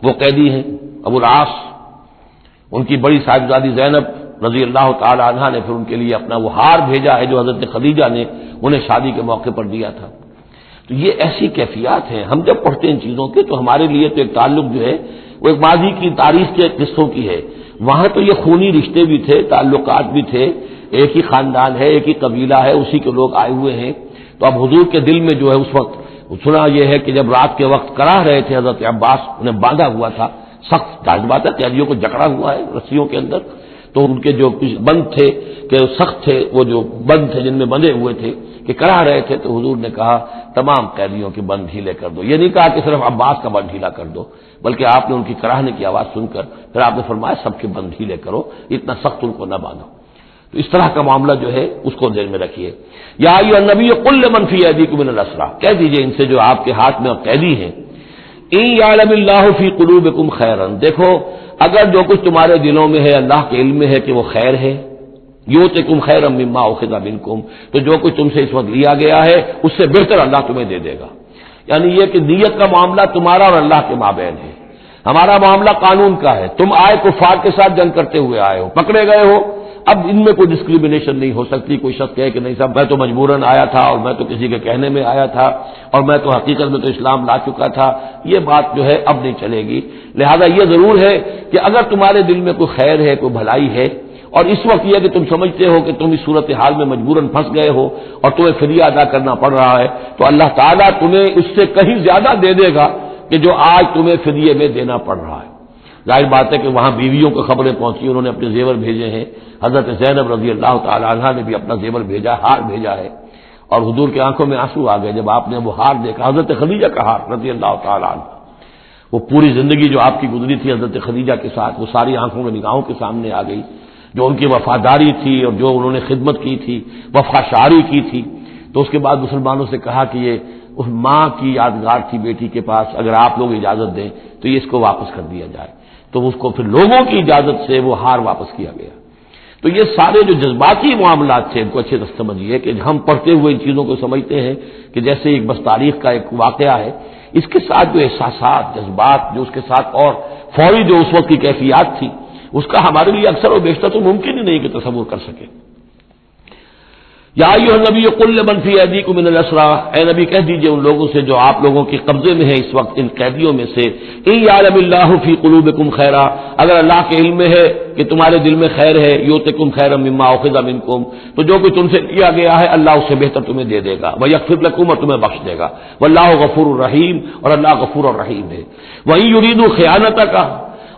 وہ قیدی ہیں ابو العاص، ان کی بڑی صاحبزادی زینب رضی اللہ تعالی عنہا نے پھر ان کے لیے اپنا وہ ہار بھیجا ہے جو حضرت خدیجہ نے انہیں شادی کے موقع پر دیا تھا۔ تو یہ ایسی کیفیات ہیں، ہم جب پڑھتے ہیں ان چیزوں کے تو ہمارے لیے تو ایک تعلق جو ہے وہ ایک ماضی کی تاریخ کے قصوں کی ہے، وہاں تو یہ خونی رشتے بھی تھے، تعلقات بھی تھے، ایک ہی خاندان ہے، ایک ہی قبیلہ ہے، اسی کے لوگ آئے ہوئے ہیں۔ تو اب حضور کے دل میں جو ہے اس وقت سنا یہ ہے کہ جب رات کے وقت کراہ رہے تھے حضرت عباس، انہیں باندھا ہوا تھا، سخت ظاہر بات ہے قیدیوں کو جکڑا ہوا ہے رسیوں کے اندر، تو ان کے جو بند تھے کہ سخت تھے، وہ جو بند تھے جن میں بندھے ہوئے تھے کہ کرا رہے تھے، تو حضور نے کہا تمام قیدیوں کے بند ڈھیلے کر دو. یہ نہیں کہا کہ صرف عباس کا بند ڈھیلا کر دو، بلکہ آپ نے ان کی کراہنے کی آواز سن کر پھر آپ نے فرمایا سب کے بند ڈھیلے کرو، اتنا سخت ان کو نہ باندھو. تو اس طرح کا معاملہ جو ہے اس کو ذہن میں رکھیے. یا ایھا النبی قل لمن فی ایدیکم من الاسریٰ، کہہ دیجئے ان سے جو آپ کے ہاتھ میں قیدی ہیں، ان یعلم اللہ فی قلوبکم خیرا، دیکھو اگر جو کچھ تمہارے دلوں میں ہے اللہ کے علم میں ہے کہ وہ خیر ہے، یؤتکم خیرا مما اخذ منکم، تو جو کچھ تم سے اس وقت لیا گیا ہے اس سے بہتر اللہ تمہیں دے دے گا. یعنی یہ کہ نیت کا معاملہ تمہارا اور اللہ کے مابین ہے، ہمارا معاملہ قانون کا ہے. تم آئے کفار کے ساتھ جنگ کرتے ہوئے آئے ہو، پکڑے گئے ہو، اب ان میں کوئی ڈسکریمنیشن نہیں ہو سکتی. کوئی شخص کہے کہ نہیں صاحب میں تو مجبوراً آیا تھا اور میں تو کسی کے کہنے میں آیا تھا اور میں تو حقیقت میں تو اسلام لا چکا تھا، یہ بات جو ہے اب نہیں چلے گی. لہذا یہ ضرور ہے کہ اگر تمہارے دل میں کوئی خیر ہے، کوئی بھلائی ہے، اور اس وقت یہ کہ تم سمجھتے ہو کہ تم اس صورتحال میں مجبوراً پھنس گئے ہو اور تمہیں فدیہ ادا کرنا پڑ رہا ہے، تو اللہ تعالیٰ تمہیں اس سے کہیں زیادہ دے دے گا کہ جو آج تمہیں فدیے میں دینا پڑ رہا ہے. ظاہر بات ہے کہ وہاں بیویوں کو خبریں پہنچی، انہوں نے اپنے زیور بھیجے ہیں. حضرت زینب رضی اللہ تعالی عنہا نے بھی اپنا زیور بھیجا، ہار بھیجا ہے، اور حضور کی آنکھوں میں آنسو آ گئے جب آپ نے وہ ہار دیکھا. حضرت خدیجہ کا ہار رضی اللہ تعالی عنہ، وہ پوری زندگی جو آپ کی گزری تھی حضرت خدیجہ کے ساتھ، وہ ساری آنکھوں میں نگاہوں کے سامنے آ گئی، جو ان کی وفاداری تھی اور جو انہوں نے خدمت کی تھی، وفا شعاری کی تھی. تو اس کے بعد مسلمانوں سے کہا کہ یہ اس ماں کی یادگار تھی بیٹی کے پاس، اگر آپ لوگ اجازت دیں تو یہ اس کو واپس کر دیا جائے. تو اس کو پھر لوگوں کی اجازت سے وہ ہار واپس کیا گیا. تو یہ سارے جو جذباتی معاملات تھے ان کو اچھے سے سمجھیے کہ ہم پڑھتے ہوئے ان چیزوں کو سمجھتے ہیں کہ جیسے ایک بس تاریخ کا ایک واقعہ ہے، اس کے ساتھ جو احساسات، جذبات، جو اس کے ساتھ اور فوری جو اس وقت کی کیفیات تھی، اس کا ہمارے لیے اکثر و بیشتر تو ممکن ہی نہیں کہ تصور کر سکے. یا ایھا النبی قل لمن فی ایدیکم من الاسریٰ، اے نبی کہہ دیجئے ان لوگوں سے جو آپ لوگوں کے قبضے میں ہیں اس وقت، ان قیدیوں میں سے، ان یعلم اللہ فی قلوبکم خیرا، اگر اللہ کے علم میں ہے کہ تمہارے دل میں خیر ہے، یؤتکم خیرا مما اخذ منکم، تو جو کچھ تم سے لیا گیا ہے اللہ اس سے بہتر تمہیں دے دے گا، ویغفر لکم، اور تمہیں بخش دے گا، واللہ غفور الرحیم، اور اللہ غفور الرحیم ہے. وَإِن يُرِيدُوا خِيَانَتَكَ،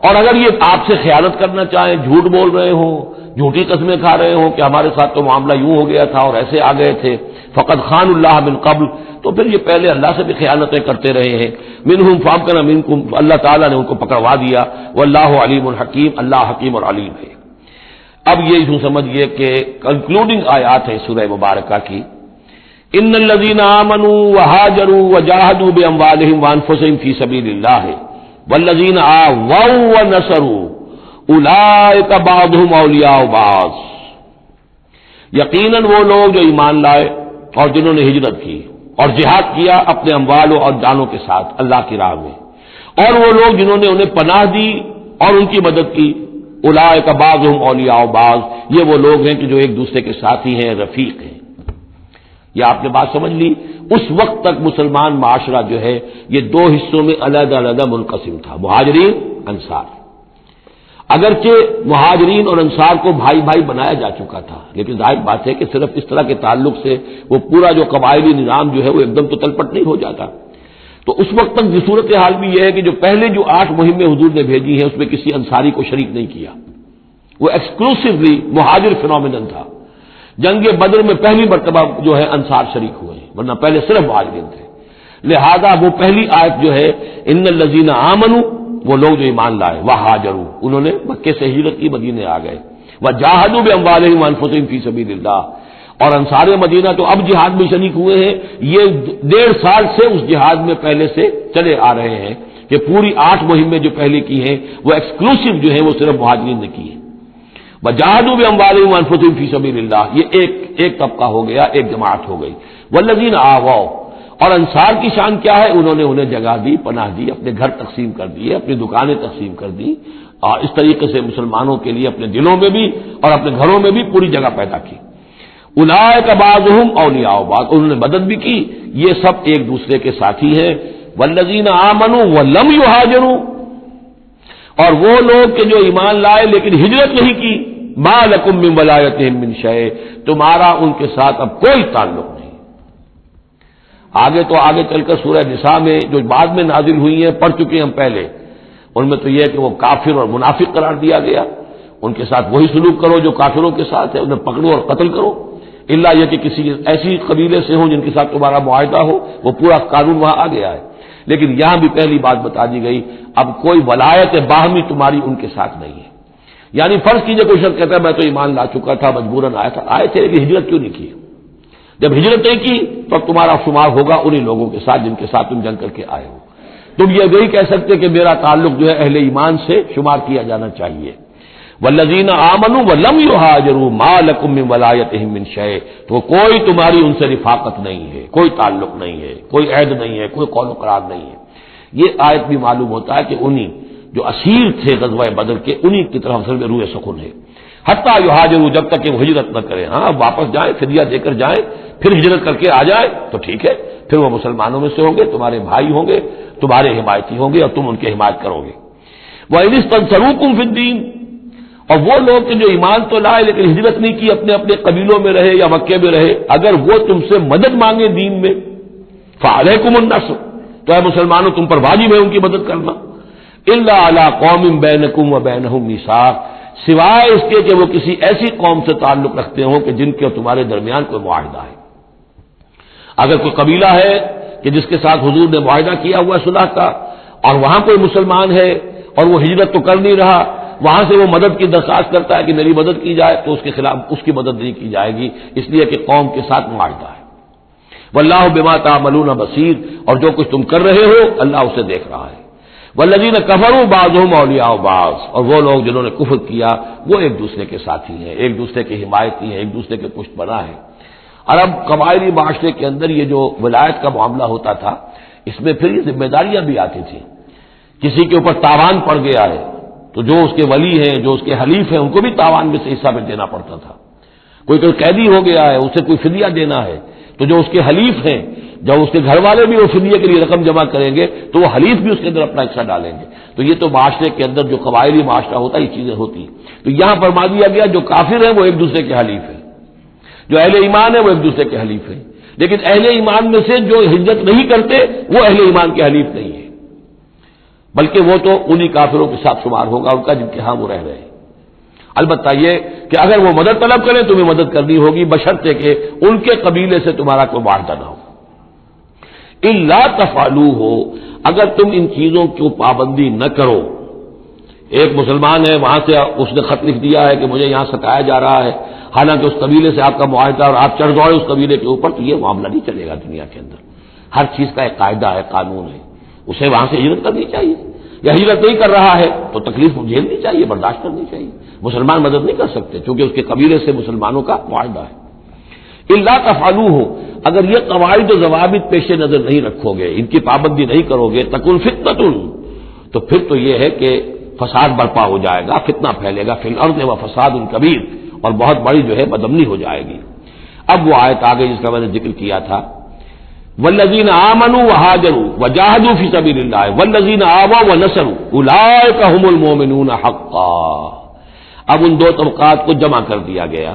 اور اگر یہ آپ سے خیانت کرنا چاہیں، جھوٹ بول رہے ہوں، جھوٹی قسمیں کھا رہے ہوں کہ ہمارے ساتھ تو معاملہ یوں ہو گیا تھا اور ایسے آ گئے تھے، فقد خان اللہ من قبل، تو پھر یہ پہلے اللہ سے بھی خیانتیں کرتے رہے ہیں. منہم فامکن منکم، اللہ تعالیٰ نے ان کو پکڑوا دیا. واللہ علیم الحکیم، اللہ حکیم اور علیم ہے. اب یہ یوں سمجھیے کہ کنکلوڈنگ آیات ہے سورہ مبارکہ کی. ان الذین آمنوا وہاجروا وجاہدوا باموالہم وانفسہم فی سبیل اللہ والذین آووا ونصروا اولئک بعضهم اولیاء بعض، یقیناً وہ لوگ جو ایمان لائے اور جنہوں نے ہجرت کی اور جہاد کیا اپنے اموالوں اور جانوں کے ساتھ اللہ کی راہ میں، اور وہ لوگ جنہوں نے انہیں پناہ دی اور ان کی مدد کی، اولئک بعضهم اولیاء بعض، یہ وہ لوگ ہیں کہ جو ایک دوسرے کے ساتھی ہیں، رفیق ہیں. یہ آپ نے بات سمجھ لی. اس وقت تک مسلمان معاشرہ جو ہے یہ دو حصوں میں علیحدہ علیحدہ منقسم تھا، مہاجرین، انصار. اگرچہ مہاجرین اور انصار کو بھائی بھائی بنایا جا چکا تھا، لیکن ظاہر بات ہے کہ صرف اس طرح کے تعلق سے وہ پورا جو قبائلی نظام جو ہے وہ ایک دم تو تلپٹ نہیں ہو جاتا. تو اس وقت تک یہ صورتحال بھی یہ ہے کہ جو پہلے جو 8 مہمیں حضور نے بھیجی ہیں اس میں کسی انصاری کو شریک نہیں کیا، وہ ایکسکلوسیولی مہاجر فینومینن تھا. جنگ بدر میں پہلی مرتبہ جو ہے انصار شریک ہوئے ہیں، ورنہ پہلے صرف مہاجرین تھے. لہذا وہ پہلی آیت جو ہے ان الذین آمنوا، وہ لوگ جو ایمان لائے، وہاجروا، انہوں نے مکے سے ہجرت کی، مدینے آ گئے، وجاہدوا باموالہم وانفسہم فی سبیل اللہ، اور انصار مدینہ تو اب جہاد میں شریک ہوئے ہیں. یہ 1.5 سال سے اس جہاد میں پہلے سے چلے آ رہے ہیں کہ پوری 8 مہمیں جو پہلے کی ہیں وہ ایکسکلوسیو جو ہیں وہ صرف مہاجرین نے کی ہیں. وجاہدوا باموالہم وانفسہم فی سبیل اللہ، یہ ایک طبقہ ہو گیا، ایک جماعت ہو گئی. والذین آووا، اور انصار کی شان کیا ہے؟ انہوں نے انہیں جگہ دی، پناہ دی، اپنے گھر تقسیم کر دیے، اپنی دکانیں تقسیم کر دی، اور اس طریقے سے مسلمانوں کے لیے اپنے دلوں میں بھی اور اپنے گھروں میں بھی پوری جگہ پیدا کی. اولئک بعضهم اولیاء بعض، انہوں نے مدد بھی کی، یہ سب ایک دوسرے کے ساتھی ہیں. والذین آمنوا ولم یہاجروا، اور وہ لوگ کہ جو ایمان لائے لیکن ہجرت نہیں کی، ما لکم من ولایتہم من شیء، تمہارا ان کے ساتھ اب کوئی تعلق نہیں. آگے چل کر سورہ نساء میں جو بعد میں نازل ہوئی ہیں، پڑھ چکے ہم پہلے، ان میں تو یہ ہے کہ وہ کافر اور منافق قرار دیا گیا. ان کے ساتھ وہی سلوک کرو جو کافروں کے ساتھ ہے، انہیں پکڑو اور قتل کرو، الا یہ کہ کسی ایسی قبیلے سے ہوں جن کے ساتھ تمہارا معاہدہ ہو، وہ پورا قانون وہاں آ گیا ہے۔ لیکن یہاں بھی پہلی بات بتا دی گئی، اب کوئی ولایت باہمی تمہاری ان کے ساتھ نہیں ہے۔ یعنی فرض کیجئے کوئی شخص کہتا ہے میں تو ایمان لا چکا تھا، مجبوراً آیا تھا، آئے تھے لیکن ہجرت کیوں نہیں کی؟ جب ہجرت نہیں کی تو اب تمہارا شمار ہوگا انہی لوگوں کے ساتھ جن کے ساتھ تم جنگ کر کے آئے ہو۔ تم یہ نہیں کہہ سکتے کہ میرا تعلق جو ہے اہل ایمان سے شمار کیا جانا چاہیے۔ والذین آمنوا ولم یہاجروا ما لکم من ولایتہم من شیء، تو کوئی تمہاری ان سے رفاقت نہیں ہے، کوئی تعلق نہیں ہے، کوئی عہد نہیں ہے، کوئی قول و قرار نہیں ہے۔ یہ آیت بھی معلوم ہوتا ہے کہ انہی جو اسیر تھے غزوہ بدر کے، انہی کی طرف اصل میں روح سکون ہے، حتیٰ یہاجروا، جب تک کہ وہ ہجرت نہ کریں۔ ہاں واپس جائیں، فدیہ دے کر جائیں، پھر ہجرت کر کے آ جائیں تو ٹھیک ہے، پھر وہ مسلمانوں میں سے ہوں گے، تمہارے بھائی ہوں گے، تمہارے حمایتی ہوں گے اور تم ان کی حمایت کرو گے۔ وَإِنِ اسْتَنصَرُوكُمْ فِي الدِّينِ، اور وہ لوگ کہ جو ایمان تو لائے لیکن ہجرت نہیں کی، اپنے اپنے قبیلوں میں رہے یا مکے میں رہے، اگر وہ تم سے مدد مانگے دین میں، فَعَلَيْكُمُ النَّصْرُ، تو اے مسلمانوں تم پر واجب ہے ان کی مدد کرنا، إِلَّا عَلَىٰ قَوْمٍ بَيْنَكُمْ وَبَيْنَهُم مِّيثَاقٌ، سوائے اس کے کہ وہ کسی ایسی قوم سے تعلق رکھتے ہوں کہ جن کے تمہارے درمیان کوئی معاہدہ ہے۔ اگر کوئی قبیلہ ہے کہ جس کے ساتھ حضور نے معاہدہ کیا ہوا صلح کا، اور وہاں کوئی مسلمان ہے اور وہ ہجرت تو کر نہیں رہا، وہاں سے وہ مدد کی درخواست کرتا ہے کہ میری مدد کی جائے، تو اس کے خلاف اس کی مدد نہیں کی جائے گی، اس لیے کہ قوم کے ساتھ معاہدہ ہے۔ واللہ بما تعملون بصیر، اور جو کچھ تم کر رہے ہو اللہ اسے دیکھ رہا ہے۔ والذین کفروا بعضهم اولیاء بعض، اور وہ لوگ جنہوں نے کفر کیا وہ ایک دوسرے کے ساتھی ہیں، ایک دوسرے کے حمایتی ہیں، ایک دوسرے کے پشت پناہ ہیں۔ عرب قبائلی معاشرے کے اندر یہ جو ولایت کا معاملہ ہوتا تھا، اس میں پھر یہ ذمہ داریاں بھی آتی تھیں۔ کسی کے اوپر تاوان پڑ گیا ہے تو جو اس کے ولی ہیں، جو اس کے حلیف ہیں، ان کو بھی تاوان میں سے حصہ میں دینا پڑتا تھا۔ کوئی قیدی ہو گیا ہے، اسے کوئی فدیہ دینا ہے، تو جو اس کے حلیف ہیں، جب اس کے گھر والے بھی وہ فدیے کے لیے رقم جمع کریں گے تو وہ حلیف بھی اس کے اندر اپنا حصہ ڈالیں گے۔ تو یہ تو معاشرے کے اندر جو قبائلی معاشرہ ہوتا ہے یہ چیزیں ہوتی ہیں۔ تو یہاں فرما دیا گیا جو کافر ہیں وہ ایک دوسرے کے حلیف ہیں، جو اہل ایمان ہے وہ ایک دوسرے کے حلیف ہیں، لیکن اہل ایمان میں سے جو ہجرت نہیں کرتے وہ اہل ایمان کے حلیف نہیں ہے، بلکہ وہ تو انہی کافروں کے ساتھ شمار ہوگا ان کا جن کے ہاں وہ رہ رہے ہیں۔ البتہ یہ کہ اگر وہ مدد طلب کریں تمہیں مدد کرنی ہوگی، بشرطے کہ ان کے قبیلے سے تمہارا کوئی معاہدہ نہ ہو۔ الا تفعلوا ہو، اگر تم ان چیزوں کی پابندی نہ کرو، ایک مسلمان ہے وہاں سے اس نے خط لکھ دیا ہے کہ مجھے یہاں ستایا جا رہا ہے، حالانکہ اس قبیلے سے آپ کا معاہدہ اور آپ چڑھ دوڑے اس قبیلے کے اوپر، تو یہ معاملہ نہیں چلے گا دنیا کے اندر۔ ہر چیز کا ایک قاعدہ ہے، قانون ہے، اسے وہاں سے ہجرت کرنی چاہیے، یا ہجرت نہیں کر رہا ہے تو تکلیف جھیلنی چاہیے، برداشت کرنی چاہیے۔ مسلمان مدد نہیں کر سکتے چونکہ اس کے قبیلے سے مسلمانوں کا معاہدہ ہے۔ الا تفعلوا ہو، اگر یہ قواعد و ضوابط پیش نظر نہیں رکھو گے، ان کی پابندی نہیں کرو گے، تکن فتنۃ، تو پھر تو یہ ہے کہ فساد برپا ہو جائے گا، فتنہ پھیلے گا، فی الارض و فساد کبیر، اور بہت بڑی جو ہے بدامنی ہو جائے گی۔ اب وہ آیت آگے جس کا میں نے ذکر کیا تھا، والذین آمنوا وہاجروا وجاہدوا فی سبیل اللہ والذین آووا ونصروا اولئک هم المؤمنون حقا۔ اب ان دو طبقات کو جمع کر دیا گیا،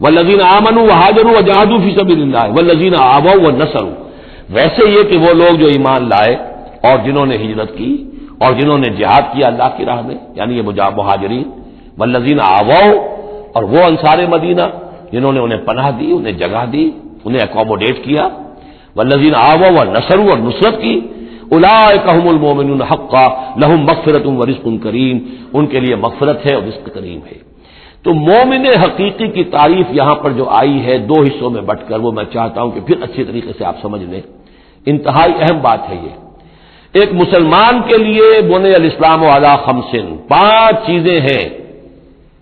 والذین آمنوا وہاجروا وجاہدوا فی سبیل اللہ والذین آووا ونصروا، ویسے یہ کہ وہ لوگ جو ایمان لائے اور جنہوں نے ہجرت کی اور جنہوں نے جہاد کیا اللہ کی راہ میں، یعنی یہ مہاجرین، والذین آووا، اور وہ انصار مدینہ جنہوں نے انہیں پناہ دی، انہیں جگہ دی، انہیں اکوموڈیٹ کیا، والذین آووا ونصروا، اور نصرت کی، اولئک هم المؤمنون حقا لهم مغفرۃ ورزق کریم، ان کے لیے مغفرت ہے اور رزق کریم ہے۔ تو مومن حقیقی کی تعریف یہاں پر جو آئی ہے دو حصوں میں بٹ کر، وہ میں چاہتا ہوں کہ پھر اچھی طریقے سے آپ سمجھ لیں، انتہائی اہم بات ہے یہ۔ ایک مسلمان کے لیے بنی الاسلام علی خمس، 5 چیزیں ہیں،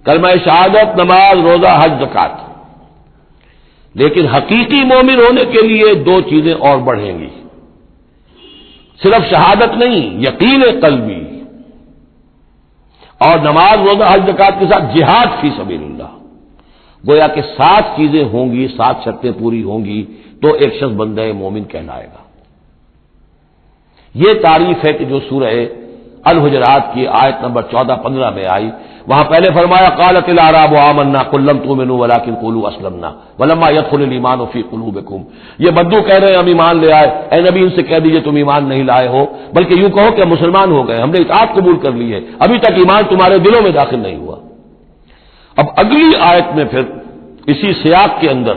کلمہ شہادت، نماز، روزہ، حج، زکوٰۃ، لیکن حقیقی مومن ہونے کے لیے 2 چیزیں اور بڑھیں گی، صرف شہادت نہیں، یقین قلبی، اور نماز، روزہ، حج، زکوٰۃ کے ساتھ جہاد فی سبیل اللہ۔ گویا کہ 7 چیزیں ہوں گی، 7 شرطیں پوری ہوں گی تو ایک شخص بندہ مومن کہلائے گا۔ یہ تعریف ہے کہ جو سورہ الحجرات کی آیت نمبر 14-15 میں آئی، وہاں پہلے فرمایا قالت الاعراب آمنا قل لم تؤمنوا ولکن قولوا اسلمنا ولما يدخل الايمان في قلوبكم، یہ بدو کہہ رہے ہیں ہم ایمان لے آئے، اے نبی ان سے کہہ دیجئے تم ایمان نہیں لائے ہو، بلکہ یوں کہو کہ مسلمان ہو گئے، ہم نے اطاعت قبول کر لی ہے، ابھی تک ایمان تمہارے دلوں میں داخل نہیں ہوا۔ اب اگلی آیت میں پھر اسی سیاق کے اندر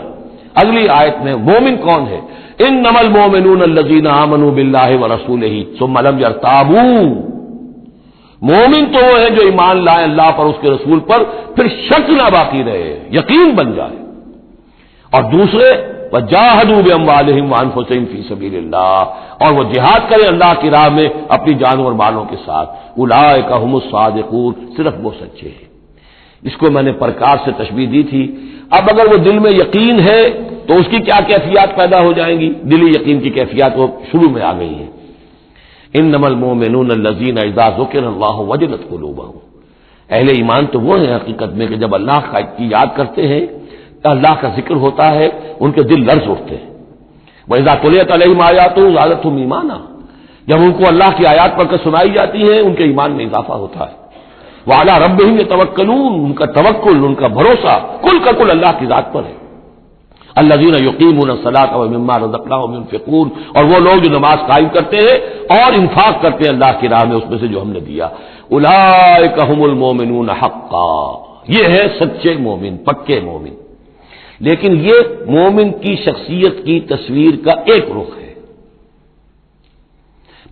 اگلی آیت میں مومن کون ہے؟ انما المؤمنون الذین آمنوا باللہ ورسولہ ثم لم یرتابوا، مومن تو وہ ہے جو ایمان لائے اللہ پر، اس کے رسول پر، پھر شک نہ باقی رہے، یقین بن جائے۔ اور دوسرے وجاہدوا باموالہم وانفسہم فی سبیل اللہ، اور وہ جہاد کریں اللہ کی راہ میں اپنی جانوں اور مالوں کے ساتھ، اولئک هم الصادقون، صرف وہ سچے ہیں۔ اس کو میں نے پرکار سے تشبیہ دی تھی۔ اب اگر وہ دل میں یقین ہے تو اس کی کیا کیفیات پیدا ہو جائیں گی؟ دلی یقین کی کیفیات وہ شروع میں آ گئی ہیں۔ انما المؤمنون الذین اذا ذکر اللہ وجلت قلوبہم، اہل ایمان تو وہ ہیں حقیقت میں کہ جب اللہ کی یاد کرتے ہیں، اللہ کا ذکر ہوتا ہے، ان کے دل لرز اٹھتے ہیں۔ وَإِذَا تُلِيَتْ عَلَيْهِمْ آيَاتُهُ زَادَتْهُمْ ایمانا، جب ان کو اللہ کی آیات پڑھ کر سنائی جاتی ہیں ان کے ایمان میں اضافہ ہوتا ہے۔ وَعَلَىٰ رَبِّهِمْ يَتَوَكَّلُونَ، ان کا توکل، ان کا بھروسہ کل کا کل اللہ کی ذات پر ہے۔ الذین یقیمون الصلاۃ ومما رزقناہم ينفقون، اور وہ لوگ جو نماز قائم کرتے ہیں اور انفاق کرتے ہیں اللہ کی راہ میں اس میں سے جو ہم نے دیا۔ اولئک هم المؤمنون حقا، یہ ہے سچے مومن، پکے مومن۔ لیکن یہ مومن کی شخصیت کی تصویر کا ایک رخ ہے۔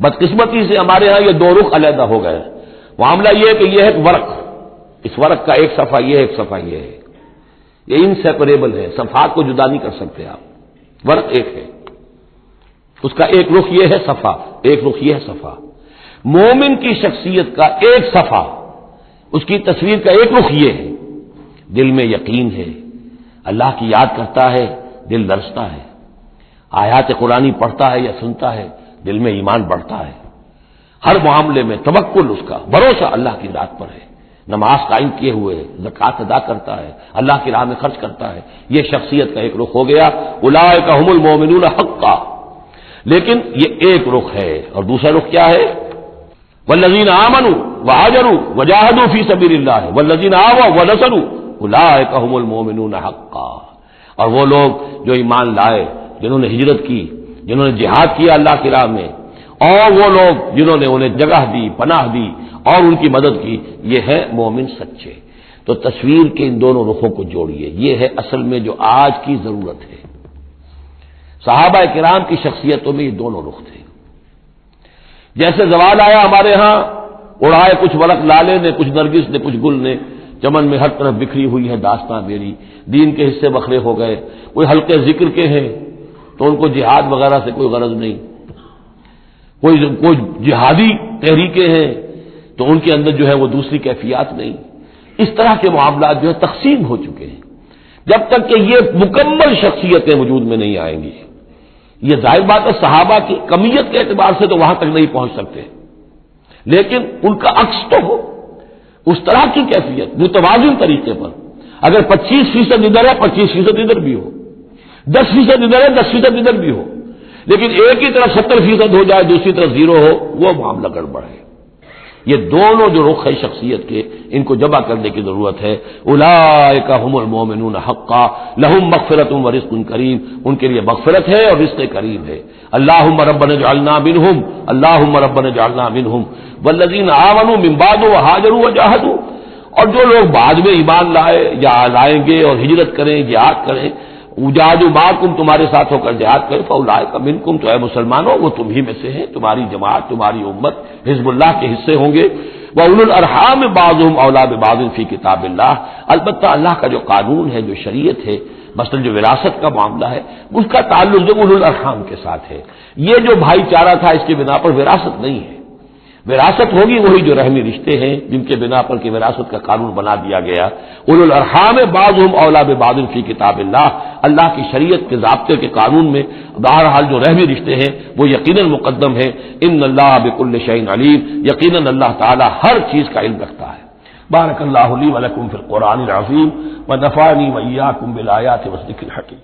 بدقسمتی سے ہمارے ہاں یہ دو رخ علیحدہ ہو گئے۔ معاملہ یہ ہے کہ یہ ہے ایک ورق، اس ورق کا ایک صفحہ یہ ہے، ایک صفحہ یہ ہے، یہ انسیپریبل ہے، صفحات کو جدا نہیں کر سکتے آپ۔ ورق ایک ہے، اس کا ایک رخ یہ ہے صفحہ، ایک رخ یہ ہے صفحہ۔ مومن کی شخصیت کا ایک صفحہ، اس کی تصویر کا ایک رخ یہ ہے، دل میں یقین ہے، اللہ کی یاد کرتا ہے، دل لرزتا ہے، آیات قرآنی پڑھتا ہے یا سنتا ہے، دل میں ایمان بڑھتا ہے، ہر معاملے میں توکل، اس کا بھروسہ اللہ کی ذات پر ہے، نماز قائم کیے ہوئے ہے، زکوٰۃ ادا کرتا ہے، اللہ کی راہ میں خرچ کرتا ہے۔ یہ شخصیت کا ایک رخ ہو گیا، اولئک هم المؤمنون حقا۔ لیکن یہ ایک رخ ہے، اور دوسرا رخ کیا ہے؟ والذین آمنوا وہاجروا وجاہدوا فی سبیل اللہ والذین آووا ونصروا اولئک هم المؤمنون حقا، اور وہ لوگ جو ایمان لائے، جنہوں نے ہجرت کی، جنہوں نے جہاد کیا اللہ کی راہ میں، اور وہ لوگ جنہوں نے انہیں جگہ دی، پناہ دی اور ان کی مدد کی، یہ ہے مومن سچے۔ تو تصویر کے ان دونوں رخوں کو جوڑیے، یہ ہے اصل میں جو آج کی ضرورت ہے۔ صحابہ کرام کی شخصیتوں میں یہ دونوں رخ تھے۔ جیسے زوال آیا ہمارے ہاں، اڑائے کچھ ورق لالے نے، کچھ نرگس نے، کچھ گل نے، چمن میں ہر طرف بکھری ہوئی ہے داستاں میری، دین کے حصے بکھرے ہو گئے، کوئی حلقے ذکر کے ہیں تو ان کو جہاد وغیرہ سے کوئی غرض نہیں، کوئی جہادی تحریکیں ہیں تو ان کے اندر جو ہے وہ دوسری کیفیات نہیں۔ اس طرح کے معاملات جو ہے تقسیم ہو چکے ہیں۔ جب تک کہ یہ مکمل شخصیتیں وجود میں نہیں آئیں گی، یہ ظاہر بات ہے صحابہ کی کمیت کے اعتبار سے تو وہاں تک نہیں پہنچ سکتے، لیکن ان کا عکس تو ہو، اس طرح کی کیفیت متوازن طریقے پر۔ اگر 25% ادھر ہے 25% ادھر بھی ہو، 10% ادھر ہے 10% ادھر بھی ہو، لیکن ایک ہی طرف 70% ہو جائے، دوسری طرف 0 ہو، وہ معاملہ گڑبڑ ہے۔ یہ دونوں جو رخ ہے شخصیت کے، ان کو جمع کرنے کی ضرورت ہے۔ اولئک هم المؤمنون حقا لهم مغفرۃ ورزق کریم، ان کے لیے مغفرت ہے اور رزق کریم ہے۔ اللهم ربنا اجعلنا منهم، اللهم ربنا اجعلنا منهم والذین آمنوا من بعد وهاجروا وجاهدوا، اور جو لوگ بعد میں ایمان لائے یا لائیں گے اور ہجرت کریں، جہاد کریں، وجاہدوا معکم، تمہارے ساتھ ہو کر جہاد کریں، فاولئک منکم، تو اے مسلمانوں وہ تم ہی میں سے ہیں، تمہاری جماعت، تمہاری امت حزب اللہ کے حصے ہوں گے۔ وَأُولُو الْأَرْحَامِ بَعْضُهُمْ أَوْلَىٰ بِبَعْضٍ فِي کتاب اللہ، البتہ اللہ کا جو قانون ہے، جو شریعت ہے، مثلا جو وراثت کا معاملہ ہے، اس کا تعلق جو اولو الارحام کے ساتھ ہے۔ یہ جو بھائی چارہ تھا اس کے بنا پر وراثت نہیں ہے، وراثت ہوگی وہی جو رحمی رشتے ہیں جن کے بنا پر کہ وراثت کا قانون بنا دیا گیا۔ اولو الارحام بعضهم اولیٰ ببعض فی کتاب اللہ، اللہ کی شریعت کے ضابطے کے قانون میں بہرحال جو رحمی رشتے ہیں وہ یقیناً مقدم ہے۔ ان اللہ بکل شیء علیم، یقیناً اللہ تعالی ہر چیز کا علم رکھتا ہے۔ بارک اللہ لی ولکم فی القرآن العظیم ونفعنی وإیاکم بالآیات والذکر الحکیم۔